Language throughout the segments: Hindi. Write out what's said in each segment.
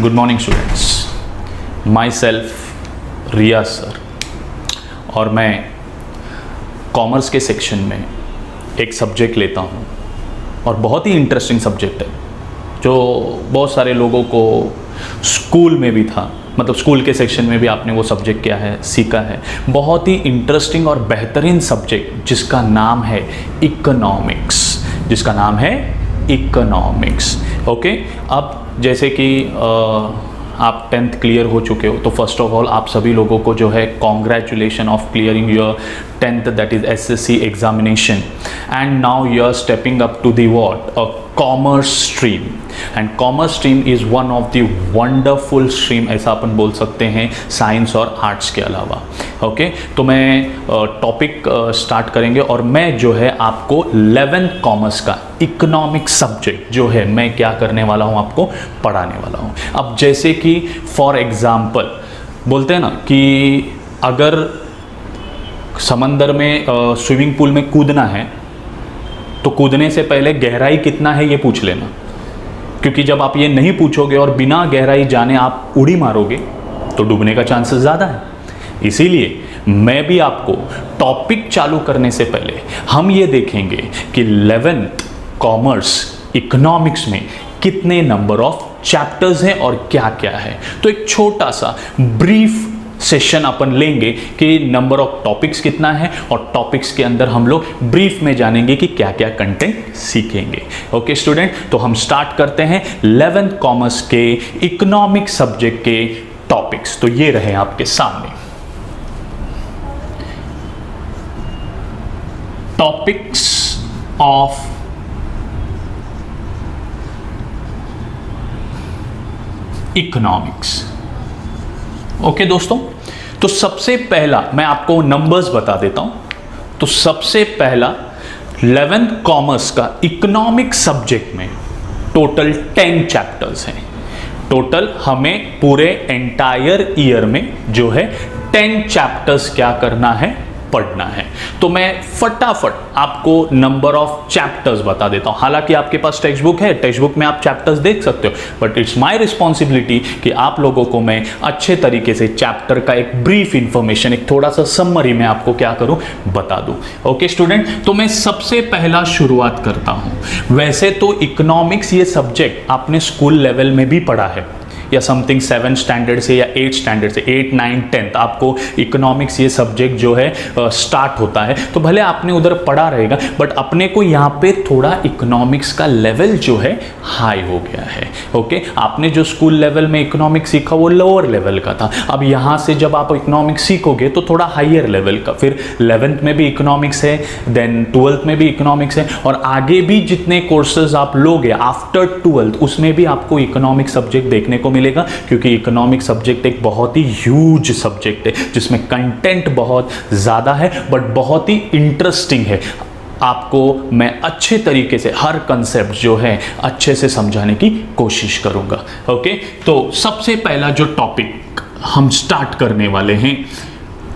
Good morning students, myself Riya sir और मैं कॉमर्स के सेक्शन में एक सब्जेक्ट लेता हूँ और बहुत ही इंटरेस्टिंग सब्जेक्ट है जो बहुत सारे लोगों को स्कूल में भी था, मतलब स्कूल के सेक्शन में भी आपने वो सब्जेक्ट क्या है सीखा है। बहुत ही इंटरेस्टिंग और बेहतरीन सब्जेक्ट जिसका नाम है इकोनॉमिक्स, ओके। अब जैसे कि आप 10th क्लियर हो चुके हो तो फर्स्ट ऑफ ऑल आप सभी लोगों को जो है congratulation of clearing your 10th that is SSC examination and now you are stepping up to the what a commerce stream and commerce stream is one of the wonderful stream, ऐसा अपन बोल सकते हैं साइंस और आर्ट्स के अलावा। ओके तो मैं टॉपिक स्टार्ट करेंगे और मैं जो है आपको 11th कॉमर्स का इकोनॉमिक सब्जेक्ट जो है मैं क्या करने वाला हूँ, आपको पढ़ाने वाला हूँ। अब जैसे कि फॉर एग्जाम्पल बोलते हैं ना कि अगर समंदर में स्विमिंग पूल में कूदना है तो कूदने से पहले गहराई कितना है ये पूछ लेना, क्योंकि जब आप ये नहीं पूछोगे और बिना गहराई जाने आप उड़ी मारोगे तो डूबने का चांसेस ज़्यादा है। इसीलिए मैं भी आपको टॉपिक चालू करने से पहले हम ये देखेंगे कि 11th कॉमर्स इकोनॉमिक्स में कितने नंबर ऑफ चैप्टर्स हैं और क्या क्या है। तो एक छोटा सा ब्रीफ सेशन अपन लेंगे कि नंबर ऑफ टॉपिक्स कितना है और टॉपिक्स के अंदर हम लोग ब्रीफ में जानेंगे कि क्या क्या कंटेंट सीखेंगे। ओके स्टूडेंट, तो हम स्टार्ट करते हैं 11th कॉमर्स के इकोनॉमिक सब्जेक्ट के टॉपिक्स। तो ये रहे आपके सामने टॉपिक्स ऑफ इकोनॉमिक्स। ओके दोस्तों, तो सबसे पहला मैं आपको नंबर्स बता देता हूं। तो सबसे पहला 11th कॉमर्स का इकोनॉमिक सब्जेक्ट में टोटल 10 चैप्टर्स हैं। टोटल हमें पूरे एंटायर ईयर में जो है 10 चैप्टर्स क्या करना है, पढ़ना है। तो मैं फटाफट आपको नंबर ऑफ चैप्टर्स बता देता हूं। हालांकि आपके पास टेक्स्ट बुक है, टेक्स्ट बुक में आप चैप्टर्स देख सकते हो, बट इट्स माय रिस्पॉन्सिबिलिटी कि आप लोगों को मैं अच्छे तरीके से चैप्टर का एक ब्रीफ इंफॉर्मेशन, एक थोड़ा सा समरी में आपको क्या करूं, बता दूं। ओके स्टूडेंट, तो मैं सबसे पहला शुरुआत करता हूं। वैसे तो इकोनॉमिक्स ये सब्जेक्ट आपने स्कूल लेवल में भी पढ़ा है या समथिंग 7th स्टैंडर्ड से या 8th स्टैंडर्ड से 8, 9, 10th आपको इकोनॉमिक्स ये सब्जेक्ट जो है स्टार्ट होता है। तो भले आपने उधर पढ़ा रहेगा, बट अपने को यहाँ पे थोड़ा इकोनॉमिक्स का लेवल जो है हाई हो गया है। ओके, आपने जो स्कूल लेवल में इकोनॉमिक्स सीखा वो लोअर लेवल का था। अब यहाँ से जब आप इकोनॉमिक्स सीखोगे तो थोड़ा हाइयर लेवल का, फिर 11th में भी इकोनॉमिक्स है, देन 12th में भी इकोनॉमिक्स है, और आगे भी जितने कोर्सेज आप लोगे आफ्टर 12th उसमें भी आपको इकोनॉमिक सब्जेक्ट देखने को मिलेगा, क्योंकि इकोनॉमिक सब्जेक्ट एक बहुत ही ह्यूज सब्जेक्ट है जिसमें कंटेंट बहुत ज़्यादा है बट बहुत ही इंटरेस्टिंग है। आपको मैं अच्छे तरीके से हर कंसेप्ट जो है अच्छे से समझाने की कोशिश करूंगा। ओके, तो सबसे पहला जो टॉपिक हम स्टार्ट करने वाले हैं,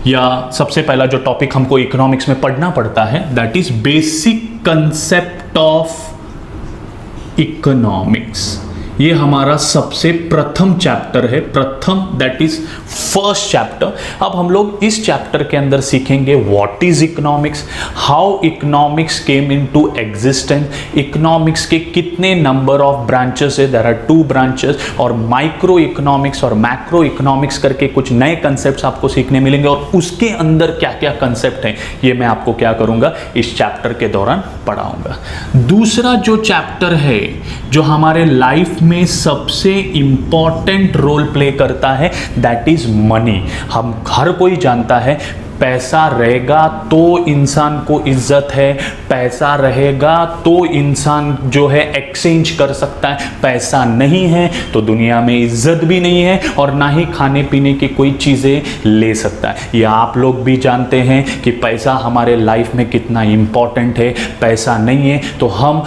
या सबसे पहला जो टॉपिक हमको इकोनॉमिक्स में पढ़ना पड़ता है, that is basic concept of economics. ये हमारा सबसे प्रथम चैप्टर है, प्रथम दैट इज फर्स्ट चैप्टर। अब हम लोग इस चैप्टर के अंदर सीखेंगे what is economics, how economics came into existence, economics के कितने नंबर ऑफ ब्रांचेस है, देयर आर 2 ब्रांचेस, और माइक्रो इकोनॉमिक्स और मैक्रो इकोनॉमिक्स करके कुछ नए कंसेप्ट्स आपको सीखने मिलेंगे, और उसके अंदर क्या क्या कंसेप्ट हैं ये मैं आपको क्या करूंगा इस चैप्टर के दौरान पढ़ाऊंगा। दूसरा जो चैप्टर है जो हमारे लाइफ में सबसे इंपॉर्टेंट रोल प्ले करता है, दैट इज मनी। हम हर कोई जानता है पैसा रहेगा तो इंसान को इज्जत है, पैसा रहेगा तो इंसान जो है एक्सचेंज कर सकता है, पैसा नहीं है तो दुनिया में इज्जत भी नहीं है और ना ही खाने पीने की कोई चीज़ें ले सकता है। ये आप लोग भी जानते हैं कि पैसा हमारे लाइफ में कितना इंपॉर्टेंट है। पैसा नहीं है तो हम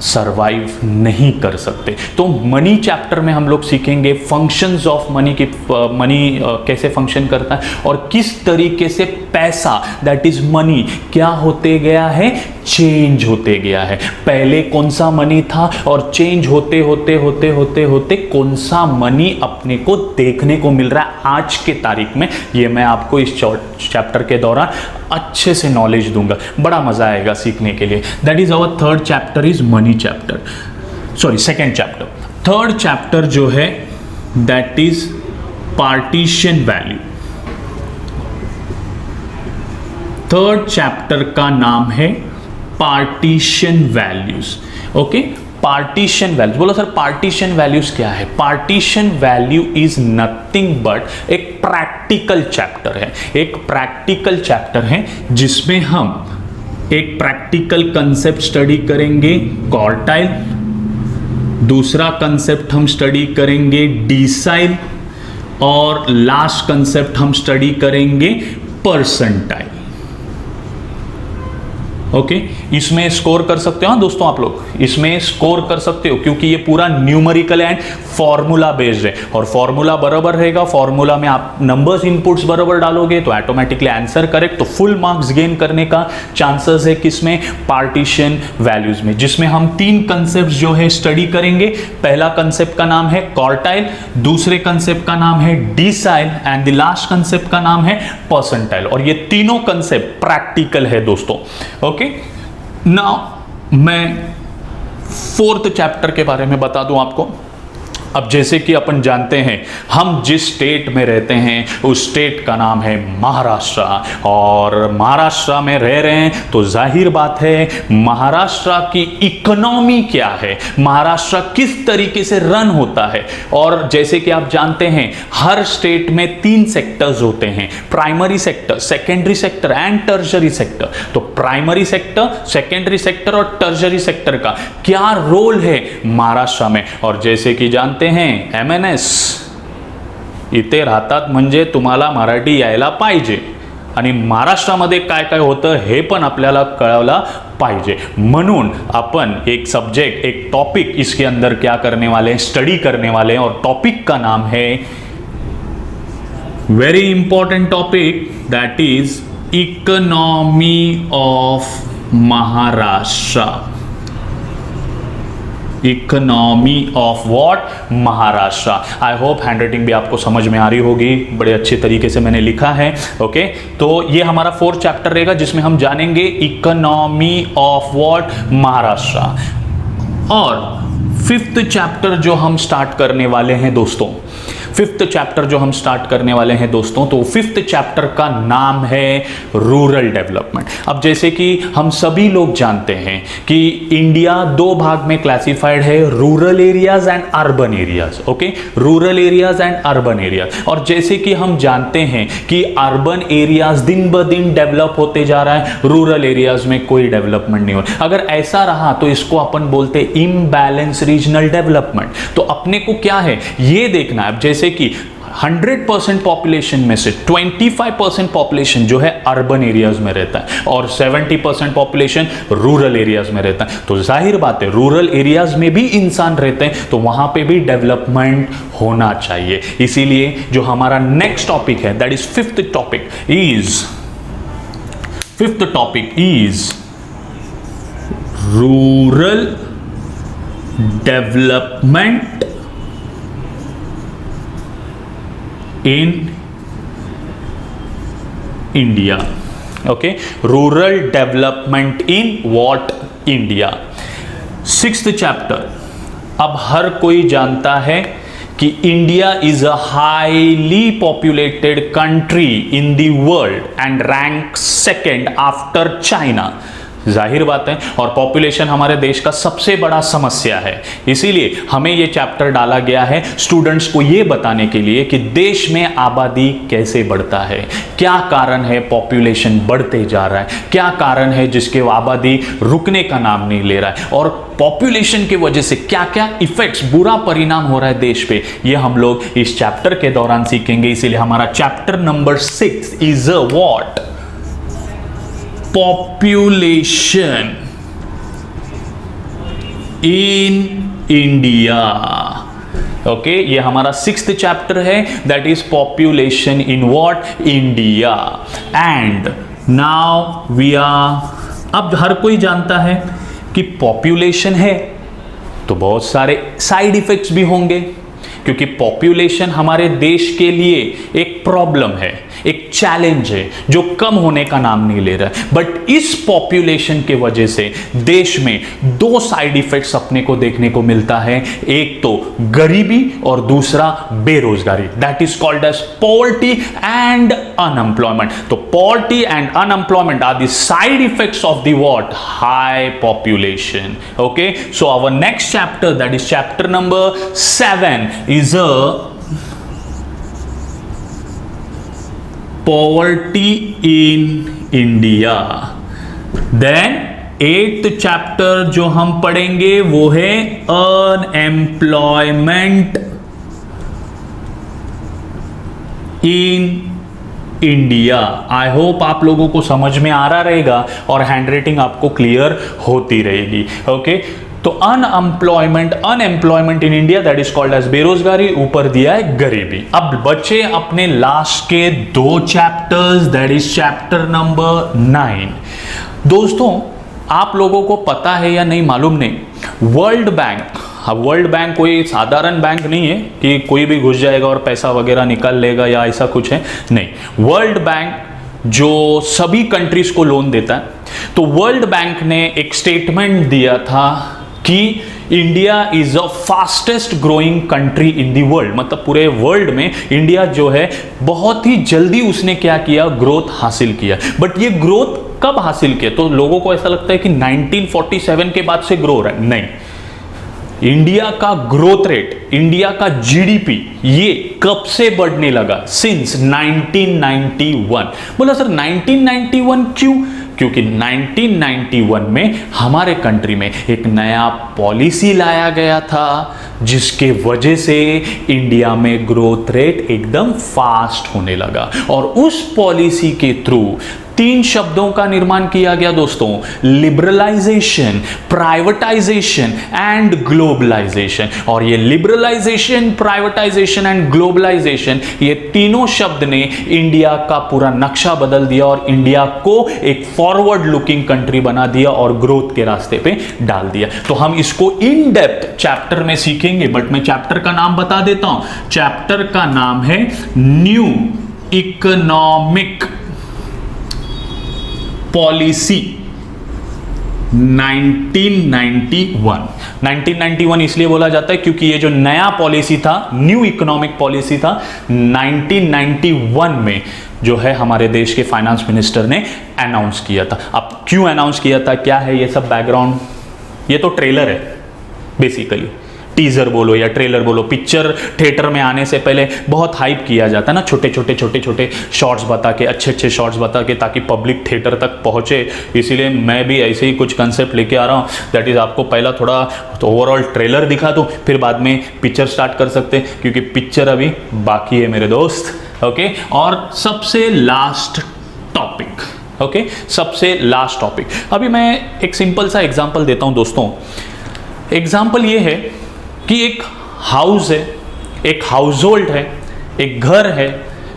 सरवाइव नहीं कर सकते। तो मनी चैप्टर में हम लोग सीखेंगे फंक्शंस ऑफ मनी की, मनी कैसे फंक्शन करता है और किस तरीके से पैसा दैट इज मनी क्या होते गया है, चेंज होते गया है। पहले कौन सा मनी था और चेंज होते होते होते होते होते कौन सा मनी अपने को देखने को मिल रहा है आज के तारीख में, ये मैं आपको इस चैप्टर के दौरान अच्छे से नॉलेज दूंगा। बड़ा मजा आएगा सीखने के लिए। That is our third chapter is money chapter, sorry second chapter. Third chapter जो है that is partition value. Third chapter का नाम है partition values. Okay, partition values. बोलो सर पार्टीशन वैल्यूज क्या है? Partition value is nothing but एक प्रैक्टिकल चैप्टर है। एक प्रैक्टिकल चैप्टर है जिसमें हम एक प्रैक्टिकल कंसेप्ट स्टडी करेंगे क्वार्टाइल, दूसरा कंसेप्ट हम स्टडी करेंगे डिसाइल और लास्ट कंसेप्ट हम स्टडी करेंगे परसेंटाइल। ओके, इसमें स्कोर कर सकते हो दोस्तों, आप लोग इसमें स्कोर कर सकते हो क्योंकि ये पूरा न्यूमेरिकल एंड फॉर्मूला बेस्ड है और फॉर्मूला बराबर रहेगा। फॉर्मूला में आप नंबर्स इनपुट्स बराबर डालोगे तो ऑटोमेटिकली आंसर करेक्ट, तो फुल मार्क्स गेन करने का चांसेस है किसमें? पार्टीशन वैल्यूज में, जिसमें हम तीन कंसेप्ट जो है स्टडी करेंगे। पहला कंसेप्ट का नाम है क्वार्टाइल, दूसरे कंसेप्ट का नाम है decile and the last concept का नाम है परसेंटाइल। और ये तीनों कंसेप्ट प्रैक्टिकल है दोस्तों। ओके, नाउ मैं फोर्थ चैप्टर के बारे में बता दूं आपको। अब जैसे कि अपन जानते हैं हम जिस स्टेट में रहते हैं उस स्टेट का नाम है महाराष्ट्र, और महाराष्ट्र में रह रहे हैं तो जाहिर बात है महाराष्ट्र की इकोनॉमी क्या है, महाराष्ट्र किस तरीके से रन होता है। और जैसे कि आप जानते हैं हर स्टेट में तीन सेक्टर्स होते हैं, primary sector, secondary sector and tertiary sector. तो प्राइमरी सेक्टर, सेकेंडरी सेक्टर और टर्शरी सेक्टर का क्या रोल है महाराष्ट्र में। और जैसे कि जानते हैं MNS इथे राहतात म्हणजे तुम्हाला मराठी यायला पाहिजे आणि महाराष्ट्रामध्ये काय काय होतं हे पण आपल्याला कळवला पाहिजे। म्हणून अपन एक सब्जेक्ट, एक टॉपिक इसके अंदर क्या करने वाले हैं, स्टडी करने वाले हैं, और टॉपिक का नाम है very important topic that is economy of Maharashtra. Economy of what? Maharashtra. I hope handwriting भी आपको समझ में आ रही होगी, बड़े अच्छे तरीके से मैंने लिखा है। ओके, तो ये हमारा फोर्थ चैप्टर रहेगा जिसमें हम जानेंगे इकोनॉमी ऑफ व्हाट? महाराष्ट्र। और फिफ्थ चैप्टर जो हम स्टार्ट करने वाले हैं दोस्तों, फिफ्थ चैप्टर जो हम स्टार्ट करने वाले हैं दोस्तों, तो फिफ्थ चैप्टर का नाम है रूरल डेवलपमेंट। अब जैसे कि हम सभी लोग जानते हैं कि इंडिया दो भाग में क्लासिफाइड है, rural areas and urban areas. Okay, rural areas and urban areas. और जैसे कि हम जानते हैं कि अर्बन एरियाज दिन ब दिन डेवलप होते जा रहा है, रूरल एरियाज में कोई डेवलपमेंट नहीं हो रहा। अगर ऐसा रहा तो इसको अपन बोलते हैं इम्बैलेंस रीजनल डेवलपमेंट। तो अपने को क्या है ये देखना है। अब जैसे कि 100% पॉपुलेशन में से 25% पॉपुलेशन जो है अर्बन एरियाज में रहता है और 70% पॉपुलेशन रूरल एरियाज में रहता है। तो जाहिर बात है रूरल एरियाज में भी इंसान रहते हैं तो वहां पे भी डेवलपमेंट होना चाहिए। इसीलिए जो हमारा नेक्स्ट टॉपिक है that is fifth topic is rural development in India। okay, rural development in what? India। Sixth chapter. अब हर कोई जानता है कि India is a highly populated country in the world and rank second after China. जाहिर बात है, और पॉपुलेशन हमारे देश का सबसे बड़ा समस्या है। इसीलिए हमें यह चैप्टर डाला गया है स्टूडेंट्स को यह बताने के लिए कि देश में आबादी कैसे बढ़ता है, क्या कारण है पॉपुलेशन बढ़ते जा रहा है, क्या कारण है जिसके आबादी रुकने का नाम नहीं ले रहा है, और पॉपुलेशन की वजह से क्या क्या इफेक्ट्स, बुरा परिणाम हो रहा है देश पे, ये हम लोग इस चैप्टर के दौरान सीखेंगे। इसीलिए हमारा chapter number 6 is a what? Population. In India. Okay, ये हमारा 6th चैप्टर है, that is population in what, India. And now we are, अब हर कोई जानता है कि पॉपुलेशन है तो बहुत सारे साइड इफेक्ट्स भी होंगे, क्योंकि पॉपुलेशन हमारे देश के लिए एक प्रॉब्लम है, एक चैलेंज है जो कम होने का नाम नहीं ले रहा है। बट इस पॉपुलेशन के वजह से देश में 2 साइड इफेक्ट्स अपने को देखने को मिलता है, एक तो गरीबी और दूसरा बेरोजगारी, that is called as poverty and unemployment. तो poverty and unemployment are the side effects of the what, high population. Okay, so our next chapter, that is chapter number 7 is a poverty in India. Then 8th chapter जो हम पढ़ेंगे वो है unemployment in India. I hope आप लोगों को समझ में आ रहा रहेगा और हैंडराइटिंग आपको क्लियर होती रहेगी। ओके, तो unemployment in India, that is called as बेरोजगारी, ऊपर दिया है गरीबी। अब बचे अपने लास्ट के 2 chapters, that is chapter number 9। दोस्तों, आप लोगों को पता है या नहीं मालूम नहीं, वर्ल्ड बैंक, वर्ल्ड बैंक कोई साधारण बैंक नहीं है कि कोई भी घुस जाएगा और पैसा वगैरह निकाल लेगा या ऐसा कुछ है, नहीं। वर्ल्ड बैंक जो सभी कंट्रीज को लोन देता है, तो वर्ल्ड बैंक ने एक स्टेटमेंट दिया था कि India is a fastest growing country in the world, मतलब पूरे वर्ल्ड में इंडिया जो है बहुत ही जल्दी उसने क्या किया, ग्रोथ हासिल किया। बट ये ग्रोथ कब हासिल किया? तो लोगों को ऐसा लगता है कि 1947 के बाद से ग्रो रहा है, नहीं। इंडिया का ग्रोथ रेट, इंडिया का जीडीपी ये कब से बढ़ने लगा? सिंस 1991। बोला सर 1991 क्यों? क्योंकि 1991 में हमारे कंट्री में एक नया पॉलिसी लाया गया था जिसके वजह से इंडिया में ग्रोथ रेट एकदम फास्ट होने लगा। और उस पॉलिसी के थ्रू 3 शब्दों का निर्माण किया गया दोस्तों, लिबरलाइजेशन, प्राइवेटाइजेशन एंड ग्लोबलाइजेशन। और ये लिबरलाइजेशन, प्राइवेटाइजेशन एंड ग्लोबलाइजेशन, ये तीनों शब्द ने इंडिया का पूरा नक्शा बदल दिया और इंडिया को एक फॉरवर्ड लुकिंग कंट्री बना दिया और ग्रोथ के रास्ते पे डाल दिया। तो हम इसको इन डेप्थ चैप्टर में सीखेंगे, बट मैं चैप्टर का नाम बता देता हूं। चैप्टर का नाम है न्यू इकोनॉमिक पॉलिसी 1991। 1991 इसलिए बोला जाता है क्योंकि ये जो नया पॉलिसी था, न्यू इकोनॉमिक पॉलिसी था, 1991 में जो है हमारे देश के फाइनेंस मिनिस्टर ने अनाउंस किया था। अब क्यों अनाउंस किया था, क्या है ये सब बैकग्राउंड, ये तो ट्रेलर है बेसिकली, टीजर बोलो या ट्रेलर बोलो। पिक्चर थिएटर में आने से पहले बहुत हाइप किया जाता है ना, छोटे छोटे शॉर्ट्स बता के, अच्छे शॉर्ट्स बता के, ताकि पब्लिक थिएटर तक पहुंचे। इसीलिए मैं भी ऐसे ही कुछ कंसेप्ट लेके आ रहा हूं, दैट इज आपको पहला थोड़ा तो ओवरऑल ट्रेलर दिखा दूं, फिर बाद में पिक्चर स्टार्ट कर सकते हैं, क्योंकि पिक्चर अभी बाकी है मेरे दोस्त। ओके, और सबसे लास्ट टॉपिक, ओके, सबसे लास्ट टॉपिक, अभी मैं एक सिंपल सा एग्जाम्पल देता हूं दोस्तों। एग्जाम्पल ये है कि एक हाउस है, एक हाउस होल्ड है, एक घर है।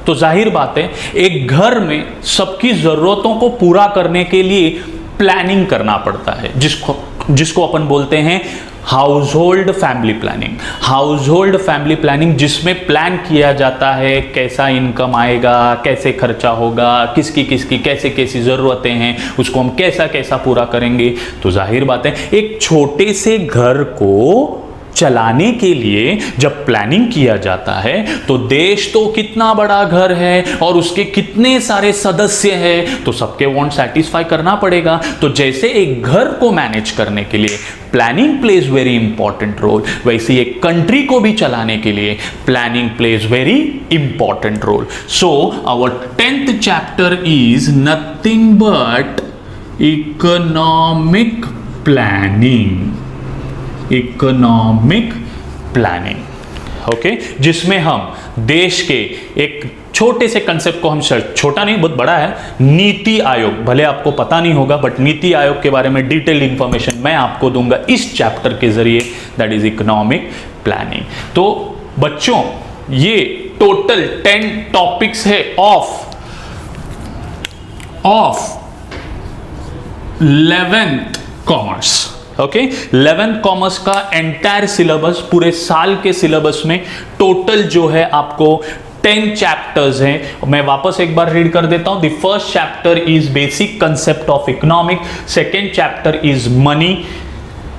तो जाहिर बात है एक घर में सबकी ज़रूरतों को पूरा करने के लिए प्लानिंग करना पड़ता है, जिसको अपन बोलते हैं house hold family planning. House hold family planning जिसमें प्लान किया जाता है कैसा इनकम आएगा, कैसे खर्चा होगा, किसकी कैसे कैसी ज़रूरतें हैं, उसको हम कैसा पूरा करेंगे। तो जाहिर बात है एक छोटे से घर को चलाने के लिए जब प्लानिंग किया जाता है तो देश तो कितना बड़ा घर है और उसके कितने सारे सदस्य हैं, तो सबके वांट सेटिस्फाई करना पड़ेगा। तो जैसे एक घर को मैनेज करने के लिए planning plays very important role, वैसे एक कंट्री को भी चलाने के लिए planning plays very important role. So our 10th chapter is nothing but economic planning. Economic planning, okay, जिसमें हम देश के एक छोटे से कंसेप्ट को हम छोटा नहीं बहुत बड़ा है, नीति आयोग, भले आपको पता नहीं होगा बट नीति आयोग के बारे में डिटेल्ड इंफॉर्मेशन मैं आपको दूंगा इस चैप्टर के जरिए, दैट इज इकोनॉमिक प्लानिंग। तो बच्चों ये टोटल 10 टॉपिक्स है of 11th commerce. Okay, 11th commerce का एंटायर सिलेबस, पूरे साल के सिलेबस में टोटल जो है आपको 10 चैप्टर्स हैं। मैं वापस एक बार रीड कर देता हूं। The first chapter is basic concept of economic, second chapter is money,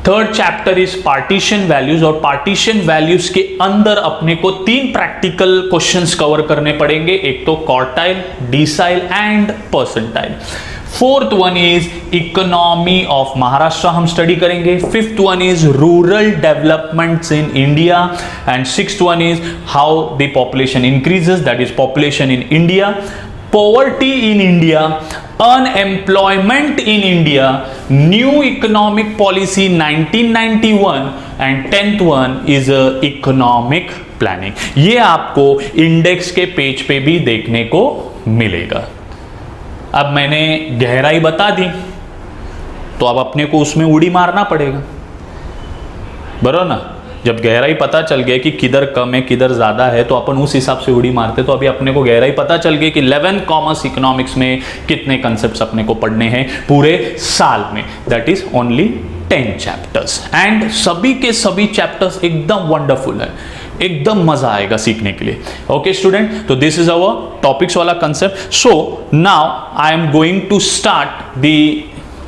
third chapter is partition values, और पार्टीशन वैल्यूज के अंदर अपने को 3 प्रैक्टिकल क्वेश्चंस कवर करने पड़ेंगे, एक तो quartile, decile and percentile. Fourth one is economy of Maharashtra हम स्टडी करेंगे, fifth one is rural developments in India, and sixth one is how the population increases, that is population in India, poverty in India, unemployment in India, new economic policy 1991, and 10th one is economic planning। ये आपको इंडेक्स के पेज पे भी देखने को मिलेगा। अब मैंने गहराई बता दी तो अब अपने को उसमें उड़ी मारना पड़ेगा, बराबर ना। जब गहराई पता चल गया कि किधर कम है किधर ज़्यादा है तो अपन उस हिसाब से उड़ी मारते। तो अभी अपने को गहराई पता चल गई कि 11 कॉमर्स इकोनॉमिक्स में कितने कंसेप्ट्स अपने को पढ़ने हैं पूरे साल में, that is only 10 chapters, and सभी के सभी चैप्टर्स एकदम वंडरफुल है, एकदम मजा आएगा सीखने के लिए। ओके स्टूडेंट, तो दिस इज अवर टॉपिक्स वाला concept. So now I am going to start the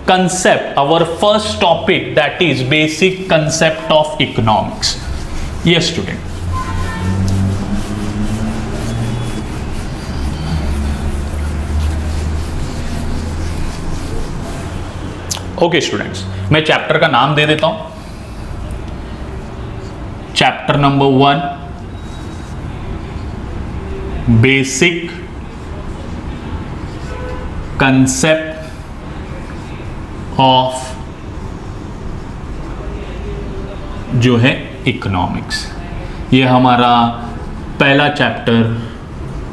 concept, our first topic, that is basic concept of economics। Yes student, okay students, मैं चैप्टर का नाम दे देता हूं। Chapter number 1, basic concept of जो है इकोनॉमिक्स। ये हमारा पहला चैप्टर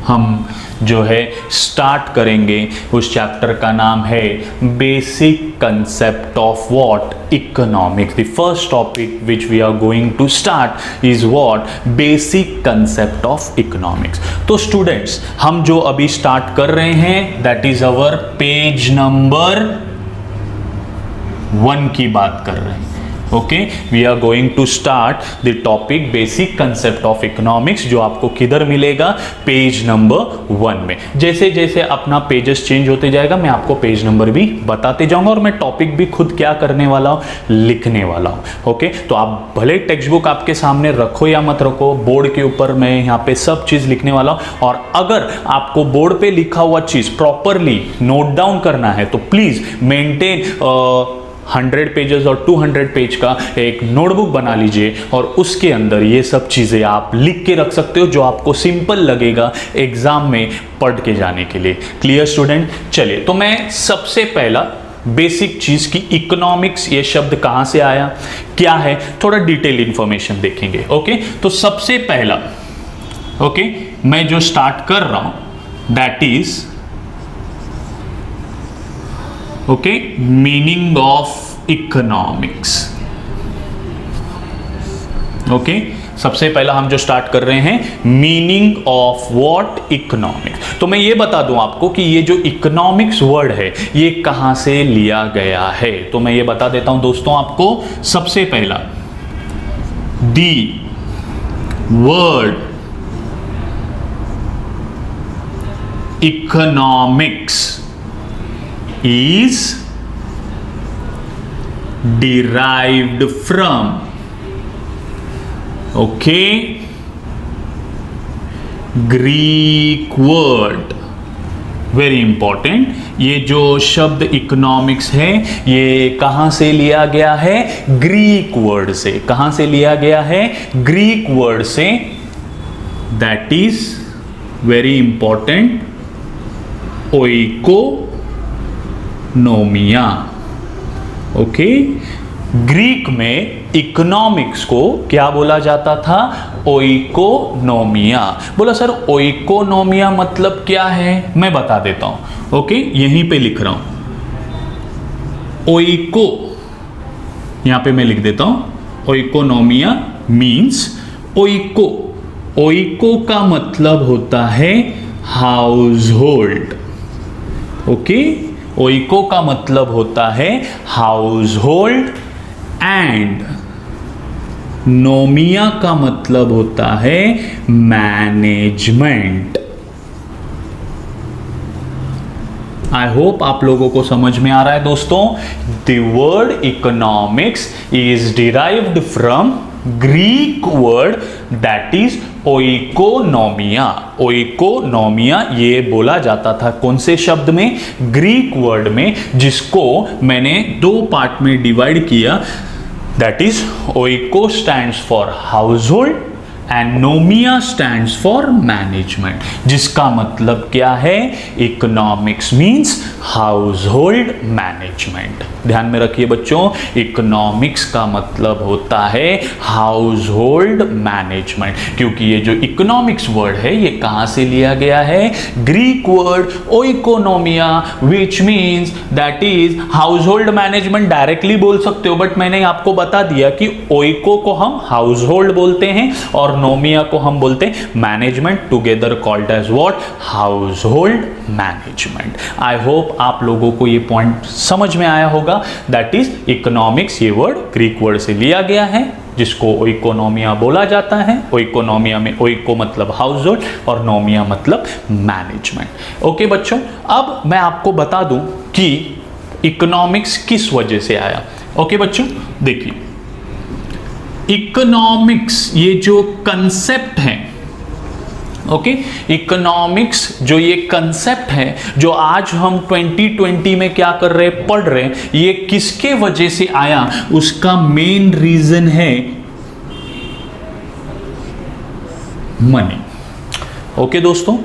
हम जो है स्टार्ट करेंगे। उस चैप्टर का नाम है basic concept of what, economics. The first topic which we are going to start is what, basic concept of economics. तो स्टूडेंट्स हम जो अभी स्टार्ट कर रहे हैं that is our page number 1 की बात कर रहे हैं। Okay, we are going to start the topic basic concept of economics, जो आपको किधर मिलेगा, पेज नंबर 1 में। जैसे जैसे अपना पेजेस चेंज होते जाएगा मैं आपको पेज नंबर भी बताते जाऊंगा, और मैं टॉपिक भी खुद क्या करने वाला हूं, लिखने वाला हूं। ओके, तो आप भले टेक्स्ट बुक आपके सामने रखो या मत रखो, बोर्ड के ऊपर मैं यहाँ पे सब चीज लिखने वाला हूं। और अगर आपको बोर्ड पे लिखा हुआ चीज प्रॉपरली नोट डाउन करना है तो प्लीज मेंटेन 100 पेजेस और 200 पेज का एक नोटबुक बना लीजिए, और उसके अंदर ये सब चीज़ें आप लिख के रख सकते हो जो आपको सिंपल लगेगा एग्जाम में पढ़ के जाने के लिए। Clear student? चलिए, तो मैं सबसे पहला बेसिक चीज़ की इकोनॉमिक्स ये शब्द कहाँ से आया, क्या है, थोड़ा डिटेल इंफॉर्मेशन देखेंगे। ओके, तो सबसे पहला ओके मैं जो स्टार्ट कर रहा हूँ that is okay meaning of economics. Okay, सबसे पहला हम जो स्टार्ट कर रहे हैं मीनिंग ऑफ व्हाट, इकोनॉमिक्स। तो मैं ये बता दूं आपको कि ये जो इकोनॉमिक्स वर्ड है ये कहां से लिया गया है, तो मैं ये बता देता हूं दोस्तों आपको। सबसे पहला, the word economics is derived from Greek word, very important. ये जो शब्द इकोनॉमिक्स है ये कहां से लिया गया है, ग्रीक वर्ड से। कहां से लिया गया है, ग्रीक वर्ड से, that is very important, oikonomia. Okay, Greek में इकोनॉमिक्स को क्या बोला जाता था, ओइकोनोमिया। बोला सर ओइकोनोमिया मतलब क्या है, मैं बता देता हूं। ओके, यहीं पे लिख रहा हूं ओइको, यहां पे मैं लिख देता हूं ओइकोनोमिया मीन्स ओइको। ओइको का मतलब होता है हाउस होल्ड। ओके, ओइको का मतलब होता है हाउस होल्ड एंड नोमिया का मतलब होता है मैनेजमेंट। आई होप आप लोगों को समझ में आ रहा है दोस्तों। The word economics is derived from Greek word that is oikonomia. Oikonomia ये बोला जाता था कौन से शब्द में, ग्रीक वर्ड में, जिसको मैंने दो पार्ट में डिवाइड किया। That is oiko stands for household and nomia stands for management, जिसका मतलब क्या है, economics means household management. ध्यान में रखिए बच्चों, इकोनॉमिक्स का मतलब होता है हाउस होल्ड मैनेजमेंट, क्योंकि ये जो इकोनॉमिक्स वर्ड है ये कहां से लिया गया है, Greek word oikonomia which means that is household management. Directly बोल सकते हो, बट मैंने आपको बता दिया कि ओइको को हम हाउस होल्ड बोलते हैं और नोमिया को हम बोलते हैं management, together called as what, household management. I hope आप लोगों को ये पॉइंट समझ में आया होगा। दैट इज इकोनॉमिक्स ये वर्ड ग्रीक वर्ड से लिया गया है, जिसको ओइकोनोमिया बोला जाता है। ओइकोनोमिया में ओइको मतलब हाउस होल्ड और नोमिया मतलब मैनेजमेंट। ओके बच्चों, अब मैं आपको बता दूं कि इकोनॉमिक्स किस वजह से आया। ओके बच्चों, देखिए इकोनॉमिक्स ये जो कंसेप्ट है, ओके, इकोनॉमिक्स जो ये कंसेप्ट है जो आज हम 2020 में क्या कर रहे हैं, पढ़ रहे हैं, ये किसके वजह से आया, उसका मेन रीजन है मनी। ओके दोस्तों,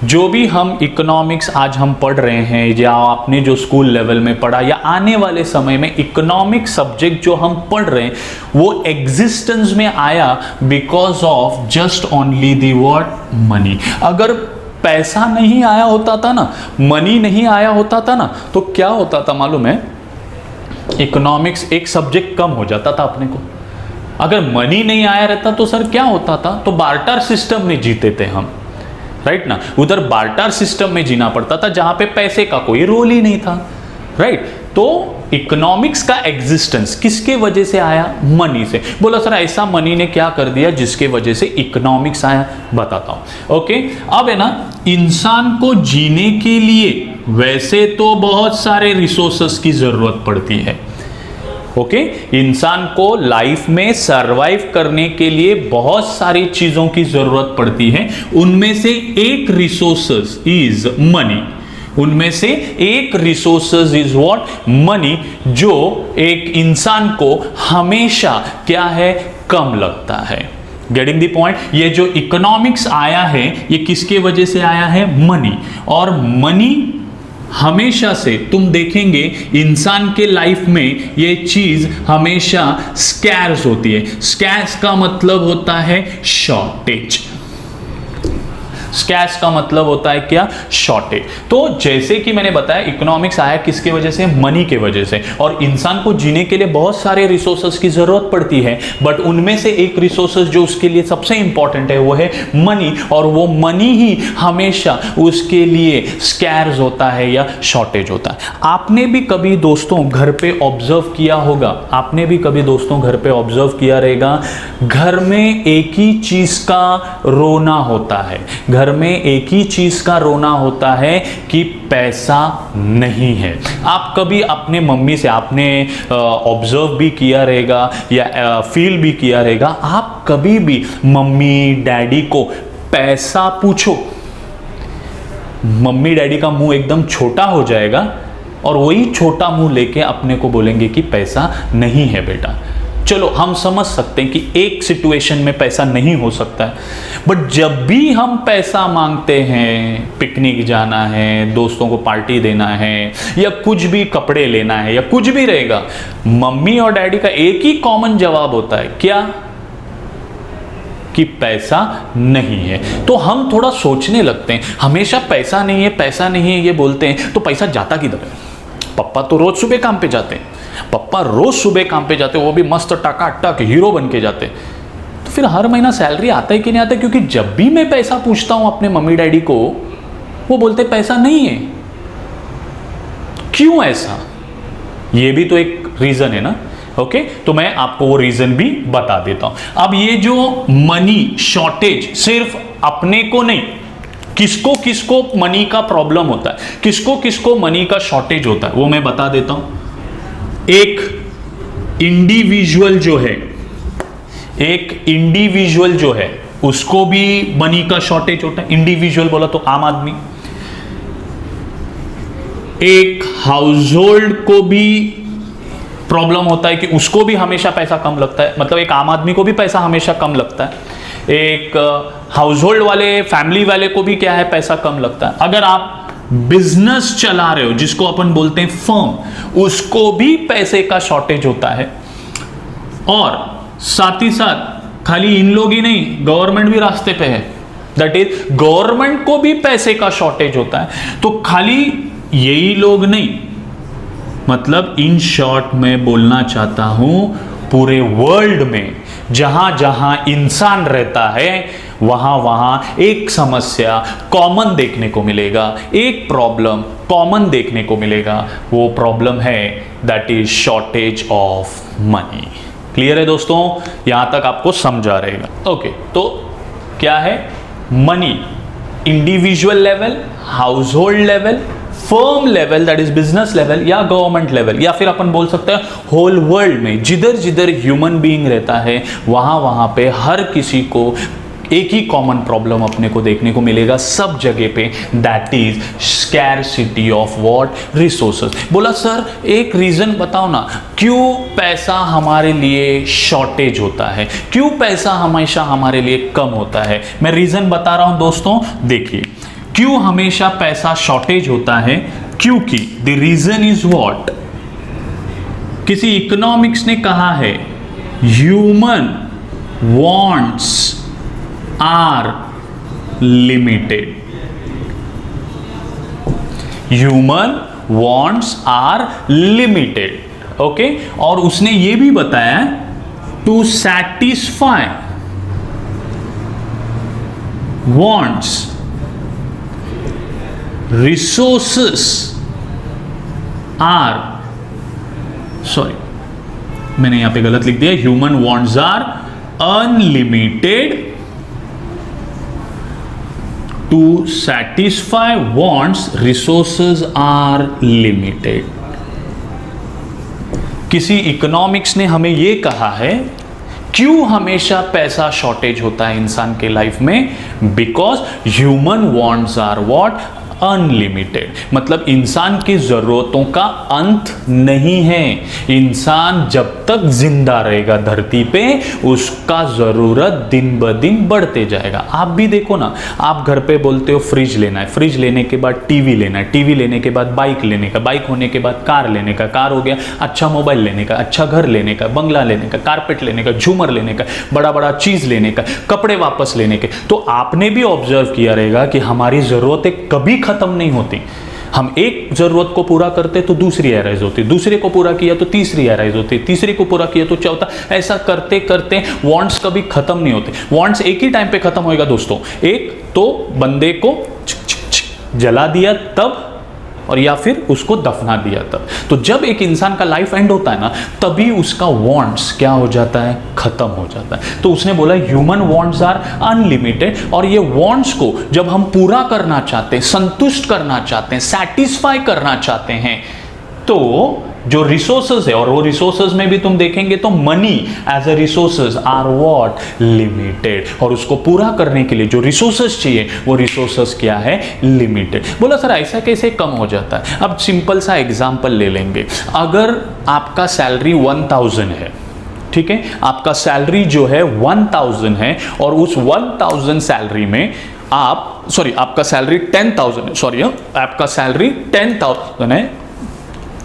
जो भी हम इकोनॉमिक्स आज हम पढ़ रहे हैं या आपने जो स्कूल लेवल में पढ़ा या आने वाले समय में इकोनॉमिक सब्जेक्ट जो हम पढ़ रहे हैं वो एग्जिस्टेंस में आया because of just only the word money. अगर पैसा नहीं आया होता था ना, मनी नहीं आया होता था ना, तो क्या होता था मालूम है, इकोनॉमिक्स एक सब्जेक्ट कम हो जाता था अपने को। अगर मनी नहीं आया रहता तो सर क्या होता था, तो बार्टर सिस्टम में जीते थे हम, राइट ना। उधर बार्टर सिस्टम में जीना पड़ता था जहां पे पैसे का कोई रोल ही नहीं था, राइट। तो इकोनॉमिक्स का एग्जिस्टेंस किसके वजह से आया, मनी से। बोला सर ऐसा मनी ने क्या कर दिया जिसके वजह से इकोनॉमिक्स आया, बताता हूं। ओके, अब है ना, इंसान को जीने के लिए वैसे तो बहुत सारे रिसोर्सेस की जरूरत पड़ती है। ओके, इंसान को लाइफ में सरवाइव करने के लिए बहुत सारी चीजों की जरूरत पड़ती है। उनमें से एक रिसोर्सेस इज मनी। उनमें से एक रिसोर्सेस इज व्हाट, मनी, जो एक इंसान को हमेशा क्या है, कम लगता है। Getting the point. ये जो इकोनॉमिक्स आया है ये किसके वजह से आया है, मनी। और मनी हमेशा से तुम देखेंगे इंसान के लाइफ में ये चीज हमेशा स्कैर्स होती है। स्कैर्स का मतलब होता है शॉर्टेज। स्कैर्स का मतलब होता है क्या, शॉर्टेज। तो जैसे कि मैंने बताया इकोनॉमिक्स आया किसके वजह से, मनी के वजह से। और इंसान को जीने के लिए बहुत सारे रिसोर्सेज की जरूरत पड़ती है, बट उनमें से एक रिसोर्सेज जो उसके लिए सबसे इंपॉर्टेंट है वो है मनी। और वो मनी ही हमेशा उसके लिए स्कैर्स होता है या शॉर्टेज होता है। आपने भी कभी दोस्तों घर पे ऑब्जर्व किया होगा, आपने भी कभी दोस्तों घर पे ऑब्जर्व किया रहेगा, घर में एक ही चीज का रोना होता है। घर में एक ही चीज का रोना होता है कि पैसा नहीं है। आप कभी अपने मम्मी से आपने ऑब्जर्व भी किया रहेगा या फील भी किया रहेगा, आप कभी भी मम्मी डैडी को पैसा पूछो, मम्मी डैडी का मुंह एकदम छोटा हो जाएगा और वही छोटा मुंह लेके अपने को बोलेंगे कि पैसा नहीं है बेटा। चलो हम समझ सकते हैं कि एक सिचुएशन में पैसा नहीं हो सकता है, बट जब भी हम पैसा मांगते हैं, पिकनिक जाना है, दोस्तों को पार्टी देना है या कुछ भी कपड़े लेना है या कुछ भी रहेगा, मम्मी और डैडी का एक ही कॉमन जवाब होता है, क्या, कि पैसा नहीं है। तो हम थोड़ा सोचने लगते हैं, हमेशा पैसा नहीं है पैसा नहीं है ये बोलते हैं, तो पैसा जाता किधर है? पापा तो रोज सुबह काम पे जाते हैं, पापा रोज सुबह काम पे जाते हैं, वो भी मस्त टकाटक हीरो बन के जाते हैं। तो फिर हर महीना सैलरी आता है कि नहीं आता? क्योंकि जब भी मैं पैसा पूछता हूं अपने मम्मी डैडी को, वो बोलते पैसा नहीं है। क्यों ऐसा? ये भी तो एक रीजन है ना। ओके, तो मैं आपको वो रीजन भी बता देता हूं। अब ये जो मनी शॉर्टेज सिर्फ अपने को नहीं, किसको किसको मनी का प्रॉब्लम होता है, किसको किसको मनी का शॉर्टेज होता है, वो मैं बता देता हूं। एक इंडिविजुअल जो है उसको भी मनी का शॉर्टेज होता है। इंडिविजुअल बोला तो आम आदमी। एक हाउसहोल्ड को भी प्रॉब्लम होता है कि उसको भी हमेशा पैसा कम लगता है, मतलब एक आम आदमी को भी पैसा हमेशा कम लगता है। एक हाउसहोल्ड वाले फैमिली वाले को भी क्या है, पैसा कम लगता है। अगर आप बिजनेस चला रहे हो जिसको अपन बोलते हैं फर्म, उसको भी पैसे का शॉर्टेज होता है। और साथ ही साथ खाली इन लोग ही नहीं, गवर्नमेंट भी रास्ते पे है, दैट इज गवर्नमेंट को भी पैसे का शॉर्टेज होता है। तो खाली यही लोग नहीं, मतलब इन शॉर्ट में बोलना चाहता हूं पूरे वर्ल्ड में जहां जहां इंसान रहता है वहां वहां एक समस्या कॉमन देखने को मिलेगा, एक प्रॉब्लम कॉमन देखने को मिलेगा। वो प्रॉब्लम है that is shortage of money. Clear है दोस्तों? यहां तक आपको समझा रहेगा। ओके, तो क्या है money? Individual level, household level, firm level that is business level, या गवर्नमेंट लेवल, या फिर अपन बोल सकते हैं होल वर्ल्ड में जिधर जिधर ह्यूमन बीइंग रहता है वहां वहां पे हर किसी को एक ही कॉमन प्रॉब्लम अपने को देखने को मिलेगा सब जगह पे, that is scarcity of what? Resources. बोला सर एक रीजन बताओ ना, क्यों पैसा हमारे लिए शॉर्टेज होता है, क्यों पैसा हमेशा हमारे लिए कम होता है? मैं रीजन बता रहा हूं दोस्तों, देखिए क्यों हमेशा पैसा शॉर्टेज होता है। क्योंकि द रीजन इज व्हाट? किसी इकोनॉमिक्स ने कहा है human wants are limited. Human wants are limited. Okay, और उसने ये भी बताया to satisfy wants resources are, sorry मैंने यहां पे गलत लिख दिया, human wants are unlimited to satisfy wants resources are limited. किसी इकोनॉमिक्स ने हमें यह कहा है क्यों हमेशा पैसा शॉर्टेज होता है इंसान के लाइफ में, because human wants are what? Unlimited. मतलब इंसान की जरूरतों का अंत नहीं है। इंसान जब तक जिंदा रहेगा धरती पे उसका जरूरत दिन ब दिन बढ़ते जाएगा। आप भी देखो ना, आप घर पे बोलते हो फ्रिज लेना है, फ्रिज लेने के बाद टीवी लेना है, टीवी लेने के बाद बाइक लेने का, बाइक होने के बाद कार लेने का, कार हो गया अच्छा मोबाइल लेने का, अच्छा घर लेने का, बंगला लेने का, कारपेट लेने का, झूमर लेने का, बड़ा बड़ा चीज लेने का, कपड़े वापस लेने के। तो आपने भी ऑब्जर्व किया रहेगा कि हमारी जरूरतें कभी खत्म नहीं होती। हम एक जरूरत को पूरा करते तो दूसरी अराइज होती, दूसरे को पूरा किया तो तीसरी अराइज होती, तीसरे को पूरा किया तो चौथा, ऐसा करते करते वांट्स कभी खत्म नहीं होते। वांट्स एक ही टाइम पे खत्म होएगा दोस्तों, एक तो बंदे को जला दिया तब, और या फिर उसको दफना दिया तब। तो जब एक इंसान का लाइफ एंड होता है ना, तभी उसका वांट्स क्या हो जाता है? खत्म हो जाता है। तो उसने बोला ह्यूमन वांट्स आर अनलिमिटेड, और ये वांट्स को जब हम पूरा करना चाहते हैं, संतुष्ट करना चाहते हैं, सेटिस्फाई करना चाहते हैं, तो जो रिसोर्सेज है, और वो रिसोर्सेज में भी तुम देखेंगे तो money as a resources are what? Limited. और उसको पूरा करने के लिए जो रिसोर्सेज चाहिए वो रिसोर्सेज क्या है? लिमिटेड। बोला सर ऐसा कैसे कम हो जाता है? अब सिंपल सा एग्जांपल ले लेंगे। अगर आपका सैलरी 1000 है, ठीक है, आपका सैलरी जो है 1000 है, और उस 1000 सैलरी में आप, सॉरी आपका सैलरी 10,000 है, सॉरी आपका सैलरी 10,000 है,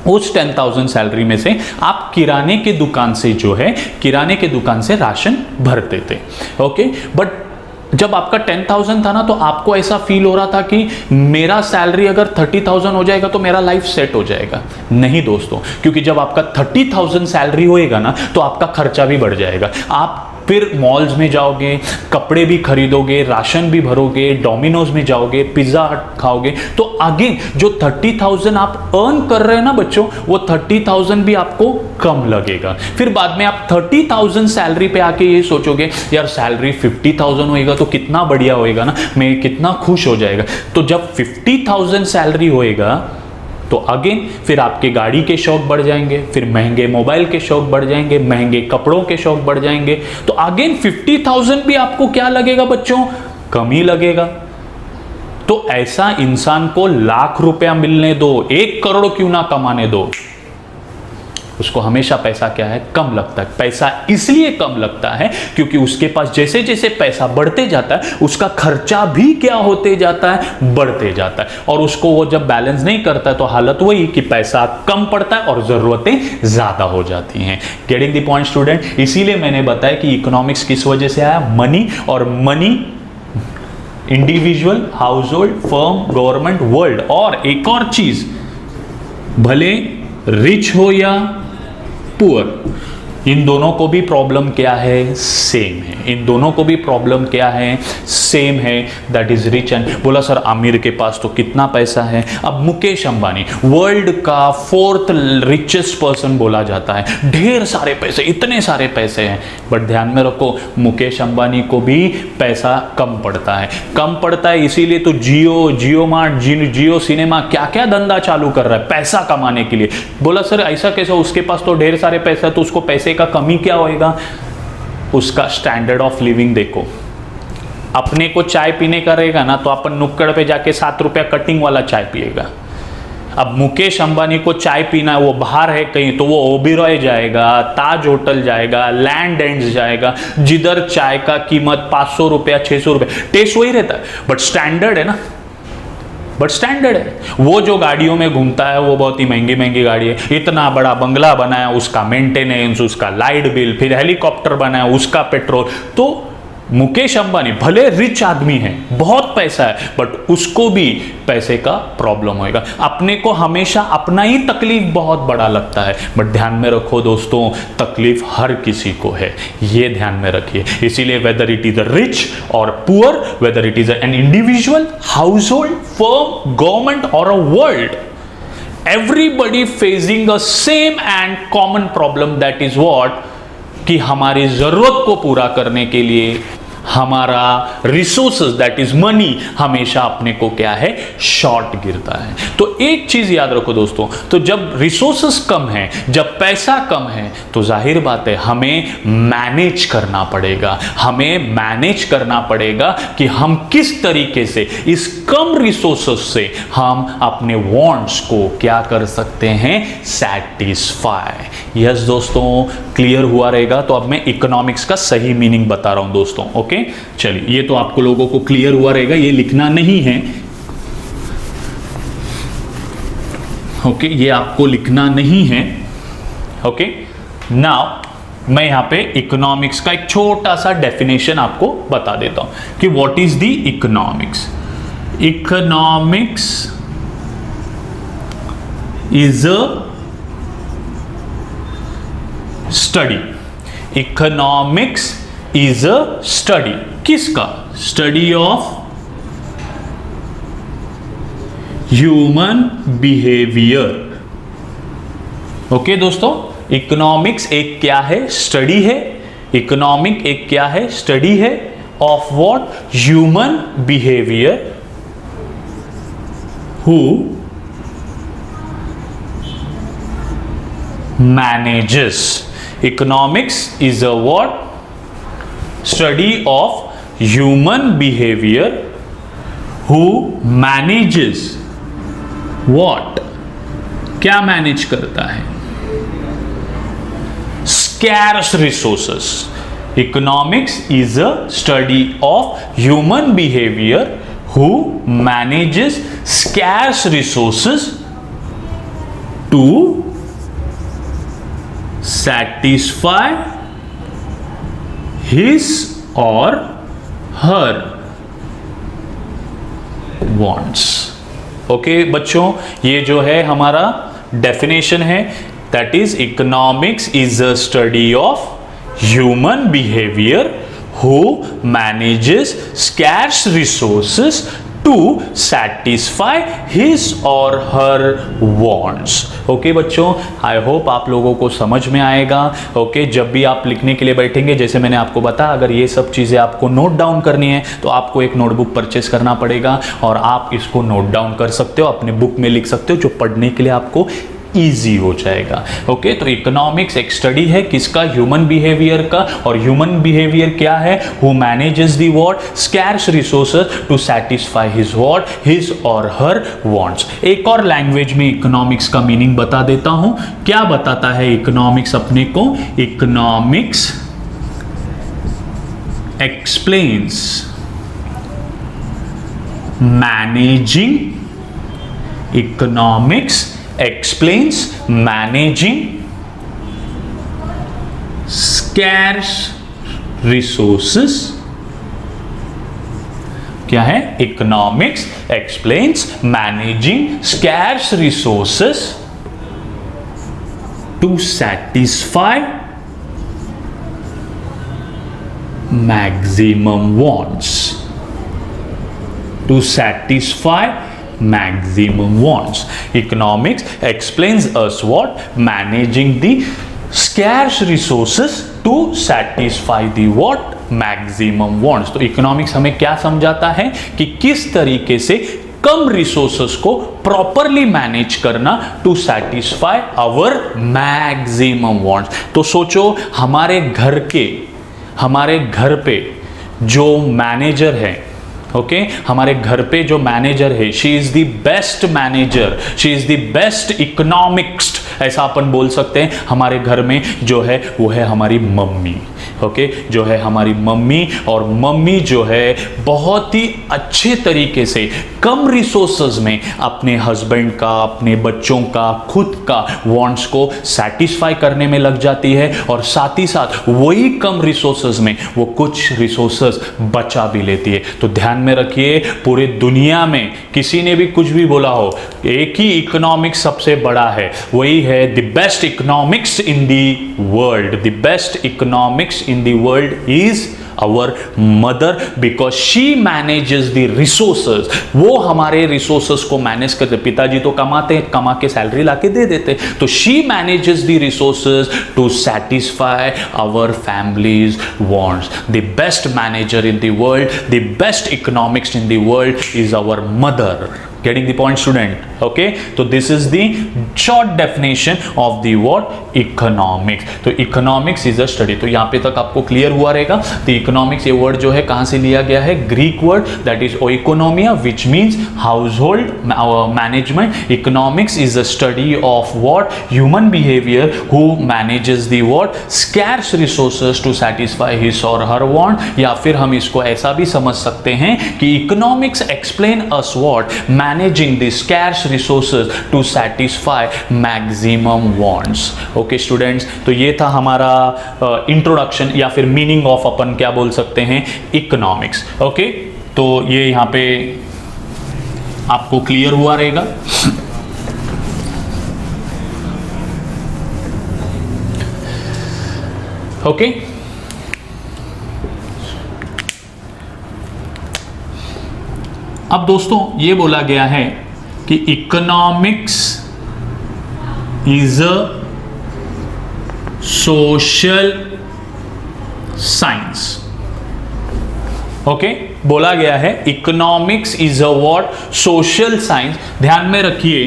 उस 10,000 सैलरी में से आप किराने के दुकान से जो है किराने के दुकान से राशन भरते थे। ओके, बट जब आपका 10,000 था ना तो आपको ऐसा फील हो रहा था कि मेरा सैलरी अगर 30,000 हो जाएगा तो मेरा लाइफ सेट हो जाएगा। नहीं दोस्तों, क्योंकि जब आपका 30,000 सैलरी होएगा ना तो आपका खर्चा भी बढ़ जाएगा। आप फिर मॉल्स में जाओगे, कपड़े भी खरीदोगे, राशन भी भरोगे, डोमिनोज में जाओगे, पिज्जा हट खाओगे, तो अगेन जो 30,000 आप अर्न कर रहे हैं ना बच्चों, वो 30,000 भी आपको कम लगेगा। फिर बाद में आप 30,000 सैलरी पे आके ये सोचोगे यार सैलरी 50,000 होएगा तो कितना बढ़िया होएगा ना, मैं कितना खुश हो जाएगा। तो जब 50,000 सैलरी होएगा तो अगेन फिर आपके गाड़ी के शौक बढ़ जाएंगे, फिर महंगे मोबाइल के शौक बढ़ जाएंगे, महंगे कपड़ों के शौक बढ़ जाएंगे। तो अगेन 50,000 भी आपको क्या लगेगा बच्चों, कम ही लगेगा। तो ऐसा इंसान को लाख रुपया मिलने दो, 1 करोड़ क्यों ना कमाने दो, उसको हमेशा पैसा क्या है, कम लगता है। पैसा इसलिए कम लगता है क्योंकि उसके पास जैसे जैसे पैसा बढ़ते जाता है उसका खर्चा भी क्या होते जाता है, बढ़ते जाता है। और उसको वो जब बैलेंस नहीं करता है तो हालत वही कि पैसा कम पड़ता है और जरूरतें ज्यादा हो जाती हैं। Getting the point student? इसीलिए मैंने बताया कि इकोनॉमिक्स किस वजह से आया, मनी, और money individual, household, firm, government, world, और एक और चीज, भले रिच हो या पुअर, इन दोनों को भी प्रॉब्लम क्या है, सेम है। इन दोनों को भी प्रॉब्लम क्या है, सेम है, दैट इज रिच एंड। बोला सर आमिर के पास तो कितना पैसा है। अब मुकेश अंबानी वर्ल्ड का 4th रिचेस्ट पर्सन बोला जाता है, ढेर सारे पैसे, इतने सारे पैसे हैं, बट ध्यान में रखो मुकेश अंबानी को भी पैसा कम पड़ता है। कम पड़ता है इसीलिए तो जियो मार्ट, जियो सिनेमा क्या क्या धंधा चालू कर रहा है पैसा कमाने के लिए। बोला सर ऐसा कैसा, उसके पास तो ढेर सारे पैसा, तो उसको पैसे का कमी क्या होएगा, उसका स्टैंडर्ड ऑफ लिविंग देखो। अपने को चाय पीने का रहेगा ना तो अपन नुक्कड़ पे जाके 7 रुपया कटिंग वाला चाय पिएगा। अब मुकेश अंबानी को चाय पीना है, वो बाहर है कहीं, तो वो ओबेरॉय जाएगा, ताज होटल जाएगा, लैंड एंड्स जाएगा, जिधर चाय का कीमत 500 रुपया 600 रुपया, टेस्ट वही रहता है बट स्टैंडर्ड है ना, बट स्टैंडर्ड है। वो जो गाड़ियों में घूमता है वो बहुत ही महंगी महंगी गाड़ी है, इतना बड़ा बंगला बनाया, उसका मेंटेनेंस, उसका लाइट बिल, फिर हेलीकॉप्टर बनाया, उसका पेट्रोल। तो मुकेश अंबानी भले रिच आदमी है, बहुत पैसा है, बट उसको भी पैसे का प्रॉब्लम होएगा। अपने को हमेशा अपना ही तकलीफ बहुत बड़ा लगता है, बट ध्यान में रखो दोस्तों तकलीफ हर किसी को है, ये ध्यान में रखिए। इसीलिए whether it is a rich और poor, whether it is an individual, household, firm, government और a world, everybody facing a same and common problem, that is what, कि हमारी जरूरत को पूरा करने के लिए हमारा रिसोर्सेज दैट इज मनी हमेशा अपने को क्या है, शॉर्ट गिरता है। तो एक चीज याद रखो दोस्तों, तो जब रिसोर्सेज कम है, जब पैसा कम है, तो जाहिर बात है हमें मैनेज करना पड़ेगा, हमें मैनेज करना पड़ेगा कि हम किस तरीके से इस कम रिसोर्सेज से हम अपने वांट्स को क्या कर सकते हैं, सैटिस्फाई। यस दोस्तों, क्लियर हुआ रहेगा। तो अब मैं इकोनॉमिक्स का सही मीनिंग बता रहा हूं दोस्तों। ओके, चलिए, ये तो आपको लोगों को क्लियर हुआ रहेगा, ये लिखना नहीं है। ओके, ये आपको लिखना नहीं है। ओके, नाउ मैं यहां पे इकोनॉमिक्स का एक छोटा सा डेफिनेशन आपको बता देता हूं कि what is the economics. Economics is a study. Economics is a study, किसका? Study of human behaviour. Okay दोस्तों, इकोनॉमिक्स एक क्या है, स्टडी है। इकोनॉमिक एक क्या है, स्टडी है of what, human behaviour, who manages. Economics is a what? Study of human behavior who manages what? क्या मैनेज करता है? Scarce resources. Economics is a study of human behavior who manages scarce resources to to satisfy his or her wants. Okay बच्चों, ये जो है हमारा डेफिनेशन है, that is economics is a study of human behaviour who manages scarce resources to satisfy his or her wants. Okay बच्चों, आई होप आप लोगों को समझ में आएगा. ओके जब भी आप लिखने के लिए बैठेंगे, जैसे मैंने आपको बताया, अगर ये सब चीज़ें आपको नोट डाउन करनी है तो आपको एक नोटबुक परचेस करना पड़ेगा और आप इसको नोट डाउन कर सकते हो, अपने बुक में लिख सकते हो, जो पढ़ने के लिए आपको ईजी हो जाएगा. ओके तो इकोनॉमिक्स एक स्टडी है किसका? ह्यूमन बिहेवियर का. और ह्यूमन बिहेवियर क्या है? Who manages the what? Scarce resources to satisfy his what? His or her wants. एक और लैंग्वेज में इकोनॉमिक्स का मीनिंग बता देता हूं. क्या बताता है इकोनॉमिक्स अपने को? Economics explains managing. Economics explains managing scarce resources. क्या है? Economics explains managing scarce resources to satisfy maximum wants. To satisfy maximum wants. Economics explains us what? Managing the scarce resources to satisfy the what? Maximum wants. तो इकोनॉमिक्स हमें क्या समझाता है कि किस तरीके से कम रिसोर्सेस को प्रॉपरली मैनेज करना to satisfy our maximum wants. तो सोचो हमारे घर पे जो मैनेजर है, ओके हमारे घर पे जो मैनेजर है, she is the best manager, she is the best economist, ऐसा अपन बोल सकते हैं. हमारे घर में जो है वो है हमारी मम्मी. ओके जो है हमारी मम्मी. और मम्मी जो है बहुत ही अच्छे तरीके से कम रिसोर्सेज में अपने हस्बैंड का, अपने बच्चों का, खुद का वांट्स को सैटिस्फाई करने में लग जाती है. और साथ ही साथ वही कम रिसोर्सेज में वो कुछ रिसोर्सेज बचा भी लेती है. तो ध्यान में रखिए, पूरे दुनिया में किसी ने भी कुछ भी बोला हो, एक ही इकोनॉमिक्स सबसे बड़ा है, वही है the best economics in the world. The best economics in the world is our mother because she manages the resources. वो हमारे resources को मैनेज करते. पिताजी तो कमाते हैं, कमा के सैलरी लाके दे देते. तो she manages the resources to satisfy our family's wants. The best manager in the world, the best economics in the world is our mother. Getting the point, student? Okay, so this is the short definition of the what? Economics. तो economics is a study. तो यहाँ पे तक आपको क्लियर हुआ रहेगा. तो economics ये वर्ड जो है कहाँ से लिया गया है? Greek word that is oikonomia, which means household management. Economics is a study of what? Human behavior who manages the what? Scarce resources to satisfy his or her want. या फिर हम इसको ऐसा भी समझ सकते हैं कि economics explain us what? Managing the scarce resources to satisfy maximum wants. Okay students, तो ये था हमारा इंट्रोडक्शन या फिर मीनिंग ऑफ अपन क्या बोल सकते हैं? इकोनॉमिक्स. ओके तो ये यहाँ पे आपको क्लियर हुआ रहेगा. ओके अब दोस्तों ये बोला गया है कि economics is a social science. Okay बोला गया है economics is a what? Social science. ध्यान में रखिए,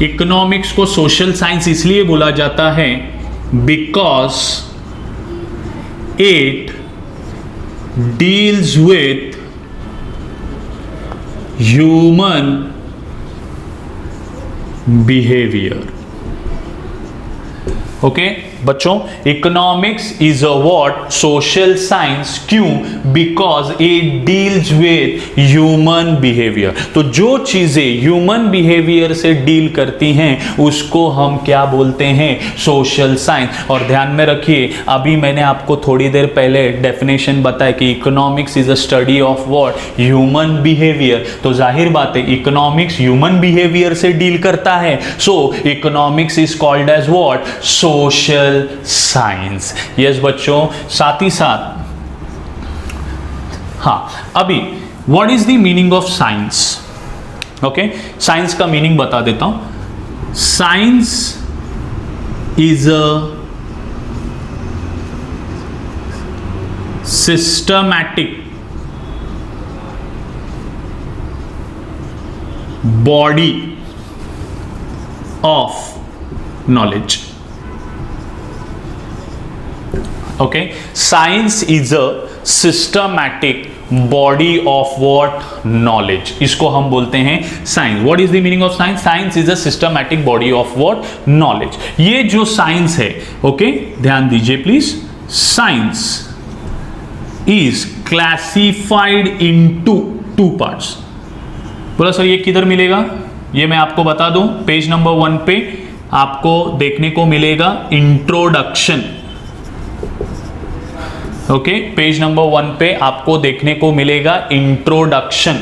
इकोनॉमिक्स को सोशल साइंस इसलिए बोला जाता है because it deals with human behaviour. Okay बच्चों, economics is a what social science, क्यों? Because it deals with human behaviour. तो जो चीजें ह्यूमन बिहेवियर से डील करती हैं उसको हम क्या बोलते हैं? Social science. और ध्यान में रखिए, अभी मैंने आपको थोड़ी देर पहले डेफिनेशन बताया कि economics is a study of what? Human behaviour. तो जाहिर बात है इकोनॉमिक्स ह्यूमन बिहेवियर से डील करता है, so economics is called as what? Social science. Yes बच्चों, साथ ही साथ अभी what is the meaning of science? Okay, science का मीनिंग बता देता हूं। Science is a systematic body of knowledge. Okay, science is a systematic body of what? Knowledge. इसको हम बोलते हैं science. What is the meaning of science? Science is a systematic body of what? Knowledge. ये जो साइंस है, ओके, ध्यान दीजिए please. Science is classified into two parts. बोला सर ये किधर मिलेगा? ये मैं आपको बता दूं, पेज नंबर 1 पे आपको देखने को मिलेगा इंट्रोडक्शन। ओके, पेज नंबर 1 पे आपको देखने को मिलेगा इंट्रोडक्शन।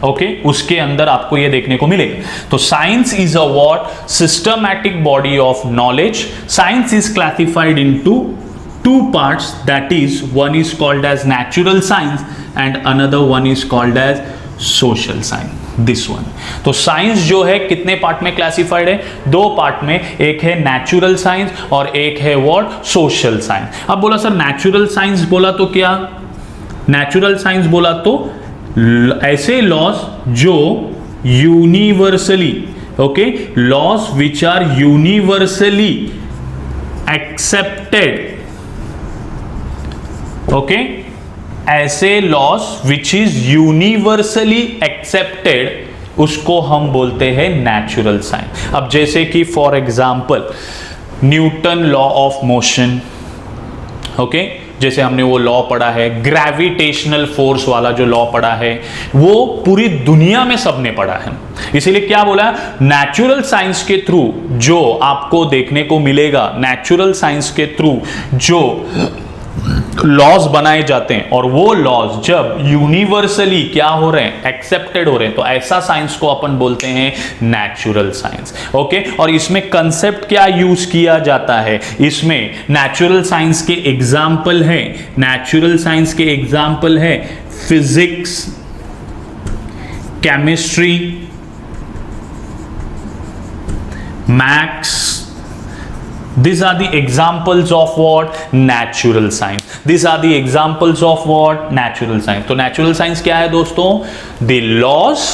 ओके, उसके अंदर आपको ये देखने को मिलेगा। तो science is a what? Systematic body of knowledge. Science is classified into two parts, that is, one is called as natural science and another one is called as social science, this one। तो साइंस जो है कितने पार्ट में क्लासिफाइड है? 2 पार्ट में, एक है नेचुरल साइंस और एक है व्हाट? Social science. अब बोला सर नेचुरल साइंस बोला तो क्या? नेचुरल साइंस बोला तो ऐसे लॉज जो universally, okay, laws which are universally accepted, okay, ऐसे laws which is universally accepted, उसको हम बोलते हैं नेचुरल साइंस। अब जैसे कि for example Newton law of motion, okay, जैसे हमने वो लॉ पढ़ा है, ग्रेविटेशनल फोर्स वाला जो लॉ पढ़ा है, वो पूरी दुनिया में सबने पढ़ा है। इसीलिए क्या बोला? नेचुरल साइंस के थ्रू जो आपको देखने को मिलेगा, नेचुरल साइंस के थ्रू जो लॉज बनाए जाते हैं और वो लॉज जब यूनिवर्सली क्या हो रहे हैं? एक्सेप्टेड हो रहे हैं, तो ऐसा साइंस को अपन बोलते हैं नेचुरल साइंस। ओके, और इसमें कंसेप्ट क्या यूज किया जाता है? इसमें नेचुरल साइंस के एग्जाम्पल है, नेचुरल साइंस के एग्जाम्पल है physics, chemistry, maths. These are the examples of what? Natural science. These are the examples of what? Natural science. तो natural science क्या है दोस्तों? The laws,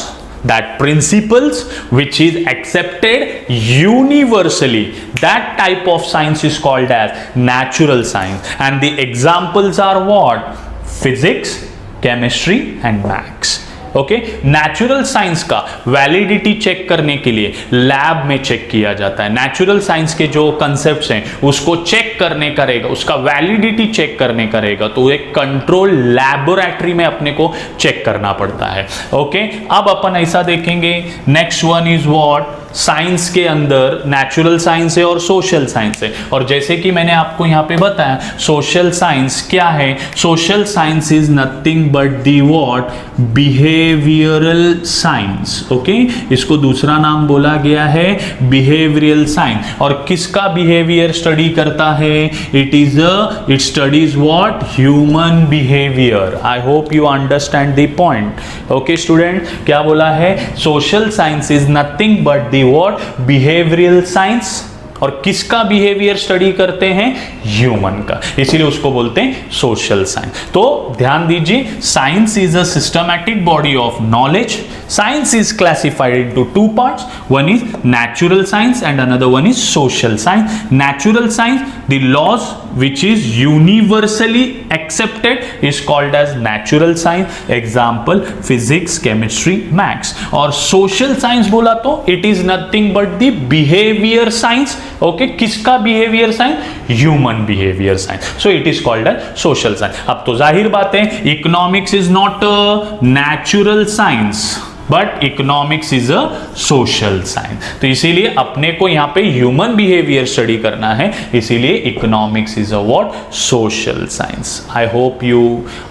that principles which is accepted universally, that type of science is called as natural science. And the examples are what? Physics, chemistry and maths. Okay, natural science का वैलिडिटी चेक करने के लिए लैब में चेक किया जाता है। नेचुरल साइंस के जो कंसेप्ट्स हैं उसको चेक करने का रहेगा, उसका वैलिडिटी चेक करने का रहेगा, तो एक कंट्रोल लैबोरेटरी में अपने को चेक करना पड़ता है। ओके, अब अपन ऐसा देखेंगे, next one is what? Science के अंदर नेचुरल साइंस है और सोशल साइंस है। और जैसे कि मैंने आपको यहां पे बताया, सोशल साइंस क्या है? Social science is nothing but the what? Behavioural science. Okay, इसको दूसरा नाम बोला गया है बिहेवियरल साइंस। और किसका बिहेवियर स्टडी करता है? It studies what? Human behaviour. I hope you understand the point. Okay student, क्या बोला है? Social science is nothing but the what? Behavioural science. और किसका बिहेवियर स्टडी करते हैं? ह्यूमन का, इसीलिए उसको बोलते हैं सोशल साइंस। तो ध्यान दीजिए, science is a systematic body of knowledge Science is classified into two parts. One is natural science and another one is social science. Natural science, the laws which is universally accepted is called as natural science. Example, physics, chemistry, maths. और social science बोला तो it is nothing but the behavior science. Okay, किसका behavior science? Human behavior science. So it is called as social science. अब तो जाहिर बात है, economics is not a natural science but economics is a social science. तो इसीलिए अपने को यहां पे ह्यूमन बिहेवियर स्टडी करना है, इसीलिए economics is a what? Social science. I hope you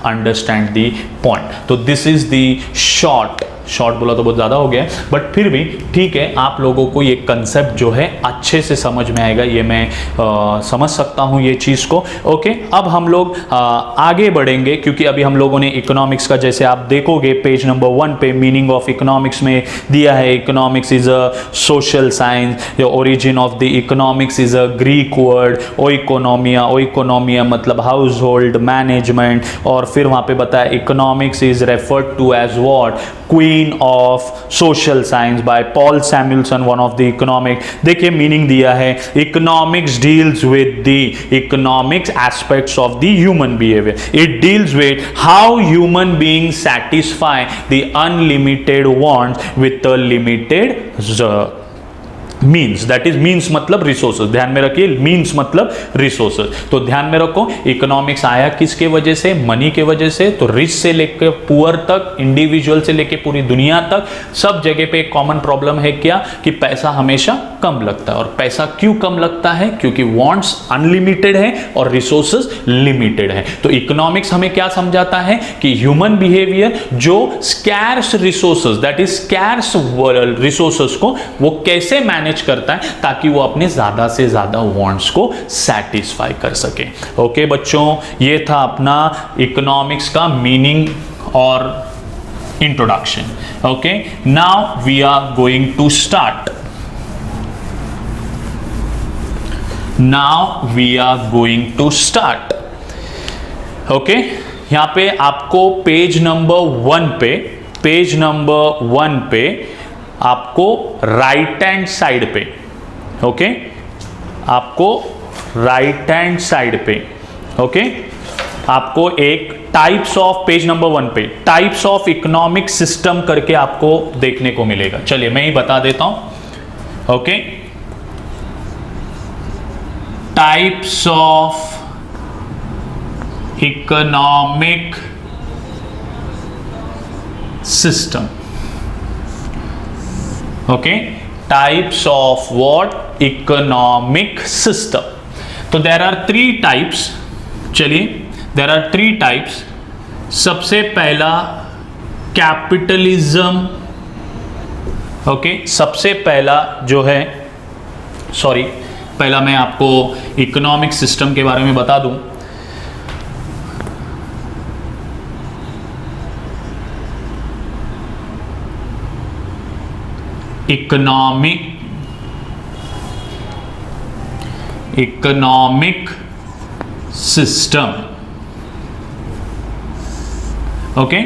understand the point. तो दिस इज द शॉर्ट बोला तो बहुत ज़्यादा हो गया है, बट फिर भी ठीक है, आप लोगों को ये कंसेप्ट जो है अच्छे से समझ में आएगा, ये मैं समझ सकता हूँ ये चीज़ को. ओके, अब हम लोग आगे बढ़ेंगे, क्योंकि अभी हम लोगों ने इकोनॉमिक्स का, जैसे आप देखोगे पेज नंबर 1 पे मीनिंग ऑफ इकोनॉमिक्स में दिया है, economics is a social science. The origin of the economics is a Greek word ओइकोनोमिया मतलब हाउस होल्ड मैनेजमेंट. और फिर वहाँ पे बताया economics is referred to as what? Queen of social science by Paul Samuelson, one of the economic. देखिए मीनिंग दिया है, economics deals with the economics aspects of the human behaviour. It deals with how human being satisfy the unlimited wants with a limited means. That is means मतलब रिसोर्सेज. ध्यान में रखिए, मीन्स मतलब रिसोर्सेज. तो ध्यान में रखो, इकोनॉमिक्स आया किसके वजह से? मनी के वजह से. तो रिच से लेकर पुअर तक, इंडिविजुअल से लेकर पूरी दुनिया तक, सब जगह पे एक कॉमन प्रॉब्लम है क्या? कि पैसा हमेशा कम लगता है. और पैसा क्यों कम लगता है? क्योंकि वांट्स अनलिमिटेड है और रिसोर्सेज लिमिटेड है. तो इकोनॉमिक्स हमें क्या समझाता है? कि ह्यूमन बिहेवियर जो scarce resources, that is scarce resources को वो कैसे मैनेज करता है ताकि वो अपने ज्यादा से ज्यादा वांट्स को सेटिस्फाई कर सके. ओके बच्चों, ये था अपना इकोनॉमिक्स का मीनिंग और introduction. Okay, now we are going to start. Okay, यहां पे आपको पेज नंबर 1 पे आपको राइट हैंड साइड पे, ओके, आपको राइट हैंड साइड पे, ओके, आपको एक टाइप्स ऑफ, पेज नंबर 1 पे टाइप्स ऑफ इकोनॉमिक सिस्टम करके आपको देखने को मिलेगा. चलिए मैं ही बता देता हूं. Okay, types of economic system. Okay, types of what? Economic system. तो there are 3 types. चलिए, there are 3 types. सबसे पहला कैपिटलिज्म. ओके, सबसे पहला जो है, सॉरी, पहला मैं आपको इकोनॉमिक सिस्टम के बारे में बता दूं. Economic system. ओके,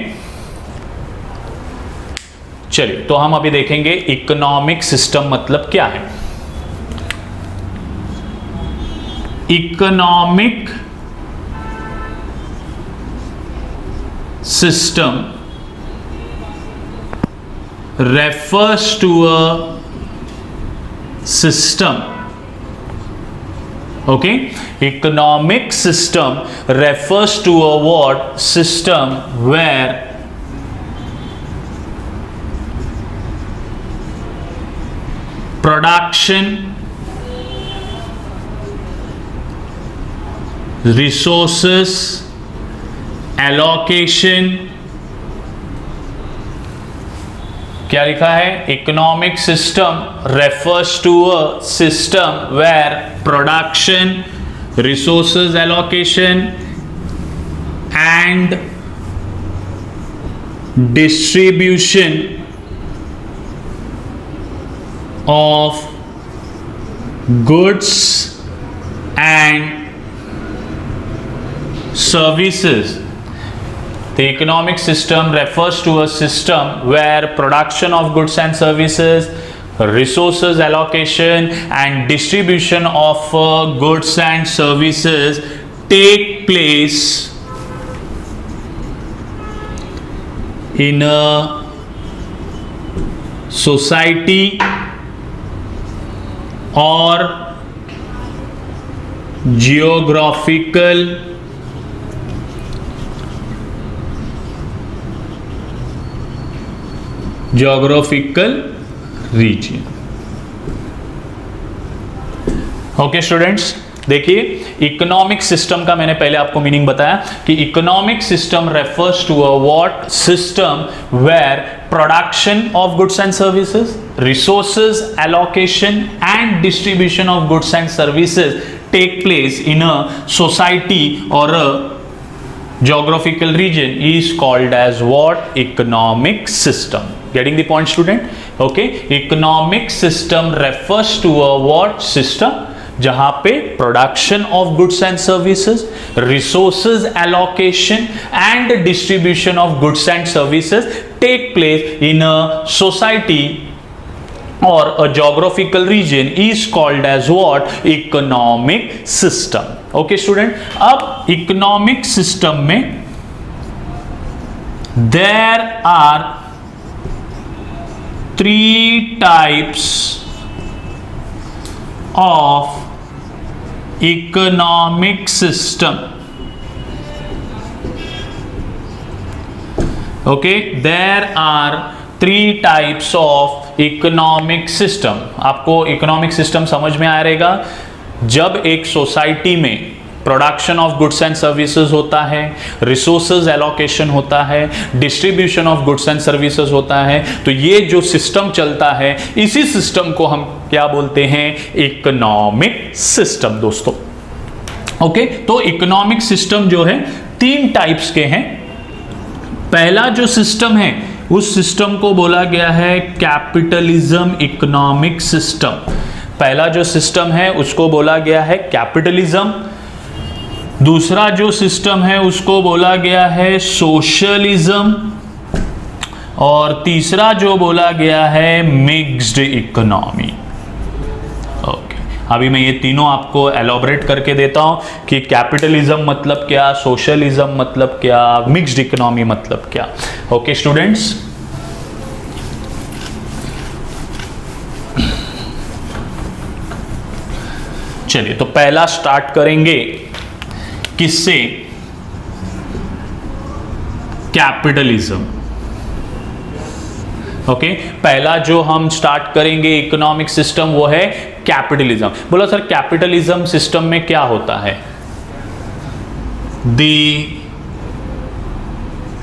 चलिए तो हम अभी देखेंगे इकोनॉमिक सिस्टम मतलब क्या है. Economic system refers to a system. Okay, economic system refers to a what? System where production, resources, allocation. क्या लिखा है? Economic system refers to a system where production, resources allocation and distribution of goods and services. The economic system refers to a system where production of goods and services, resources allocation and distribution of goods and services take place in a society or geographical region. Okay students, देखिए इकोनॉमिक सिस्टम का मैंने पहले आपको मीनिंग बताया कि economic system refers to a what system where production of goods and services, resources allocation and distribution of goods and services take place in a society or a geographical region is called as what? Economic system. Getting the point, student? Okay, economic system refers to a what system जहां पे production of goods and services, resources allocation and distribution of goods and services take place in a society or a geographical region is called as what? Economic system. Okay student, अब economic system में there are 3 types of economic system. Okay, there are 3 types of economic system. आपको इकोनॉमिक सिस्टम समझ में आ रहेगा जब एक सोसाइटी में production of goods and services होता है, रिसोर्सेज एलोकेशन होता है, distribution of goods and services होता है, तो ये जो सिस्टम चलता है इसी सिस्टम को हम क्या बोलते हैं? इकोनॉमिक सिस्टम दोस्तों. ओके, तो इकोनॉमिक सिस्टम जो है 3 टाइप्स के हैं. पहला जो सिस्टम है उस सिस्टम को बोला गया है कैपिटलिज्म इकोनॉमिक सिस्टम. पहला जो सिस्टम है उसको बोला गया है कैपिटलिज्म. दूसरा जो सिस्टम है उसको बोला गया है सोशलिज्म. और तीसरा जो बोला गया है मिक्स्ड इकोनॉमी. अभी मैं ये तीनों आपको एलॉबरेट करके देता हूं कि कैपिटलिज्म मतलब क्या, सोशलिज्म मतलब क्या, मिक्स्ड इकोनॉमी मतलब क्या. ओके स्टूडेंट्स, चलिए तो पहला स्टार्ट करेंगे किससे? कैपिटलिज्म. ओके, पहला जो हम स्टार्ट करेंगे इकोनॉमिक सिस्टम वो है कैपिटलिज्म. बोलो सर कैपिटलिज्म सिस्टम में क्या होता है? The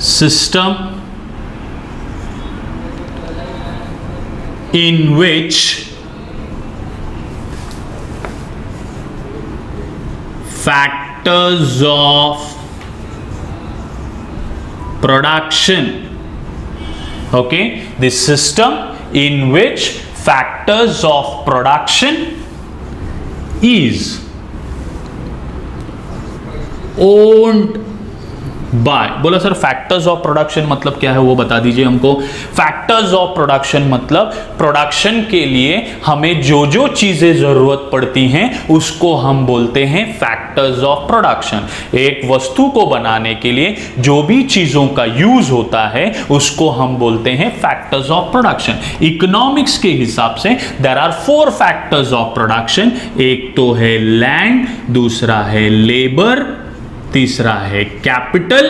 system in which factors of production. Okay, the system in which factors of production is owned by. बोला सर फैक्टर्स ऑफ प्रोडक्शन मतलब क्या है वो बता दीजिए हमको. फैक्टर्स ऑफ प्रोडक्शन मतलब प्रोडक्शन के लिए हमें जो जो चीजें जरूरत पड़ती हैं उसको हम बोलते हैं फैक्टर्स ऑफ प्रोडक्शन. एक वस्तु को बनाने के लिए जो भी चीजों का यूज होता है उसको हम बोलते हैं फैक्टर्स ऑफ प्रोडक्शन. इकोनॉमिक्स के हिसाब से there are 4 factors of production. एक तो है लैंड, दूसरा है लेबर, तीसरा है capital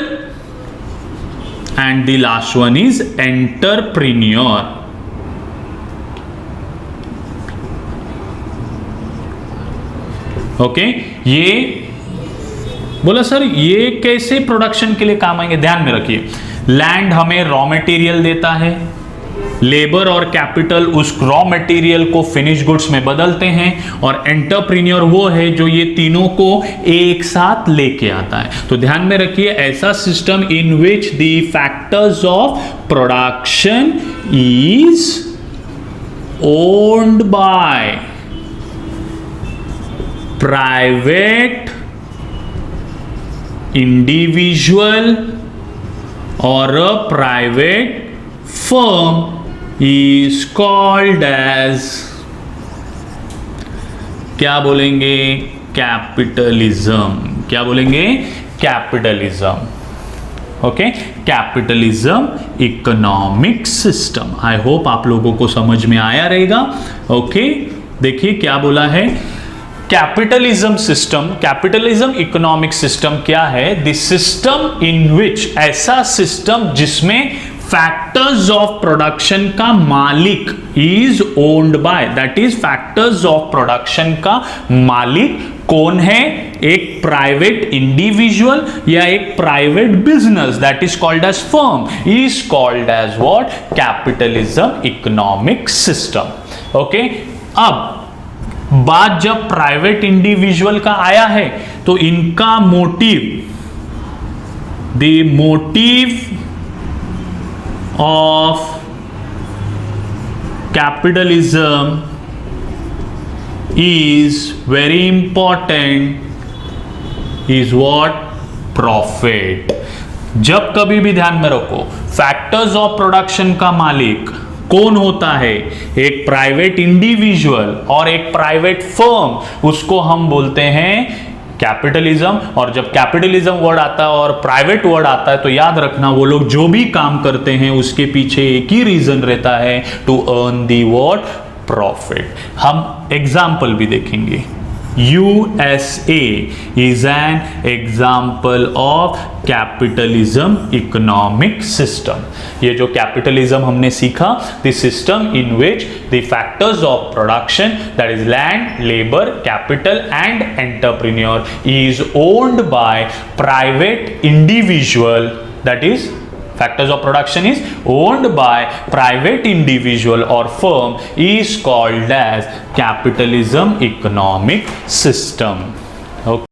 and the last one is entrepreneur. Okay, ये बोला सर ये कैसे प्रोडक्शन के लिए काम आएंगे? ध्यान में रखिए, लैंड हमें रॉ मटेरियल देता है, लेबर और कैपिटल उस रॉ मटेरियल को फिनिश गुड्स में बदलते हैं, और एंटरप्रेन्योर वो है जो ये तीनों को एक साथ लेके आता है. तो ध्यान में रखिए, ऐसा system in which the factors of production is owned by private individual or a private firm is called as, क्या बोलेंगे, कैपिटलिज्म. क्या बोलेंगे, capitalism. Okay, capitalism economic system. आई होप आप लोगों को समझ में आया रहेगा. ओके, देखिए क्या बोला है, capitalism system, capitalism economic system क्या है, द सिस्टम इन विच, ऐसा सिस्टम जिसमें फैक्टर्स ऑफ प्रोडक्शन का मालिक is owned by, that is factors of production का मालिक कौन है, एक प्राइवेट इंडिविजुअल या एक private business, that is called as firm, is called as what, capitalism economic system. Okay, अब बात जब प्राइवेट इंडिविजुअल का आया है तो इनका motive, the motive of capitalism is very important, is what, profit. जब कभी भी ध्यान में रखो, फैक्टर्स ऑफ प्रोडक्शन का मालिक कौन होता है, एक प्राइवेट इंडिविजुअल और एक प्राइवेट फर्म, उसको हम बोलते हैं कैपिटलिज्म. और जब कैपिटलिज्म वर्ड आता है और प्राइवेट वर्ड आता है तो याद रखना, वो लोग जो भी काम करते हैं उसके पीछे एक ही रीजन रहता है, to earn the what, profit. हम एग्जाम्पल भी देखेंगे. USA is an example of capitalism economic system. ये जो कैपिटलिज्म हमने सीखा, the system in which the factors of production, that is land, labor, capital and entrepreneur, is owned by private individual, that is factors of production is owned by private individual or firm, is called as capitalism economic system. Okay.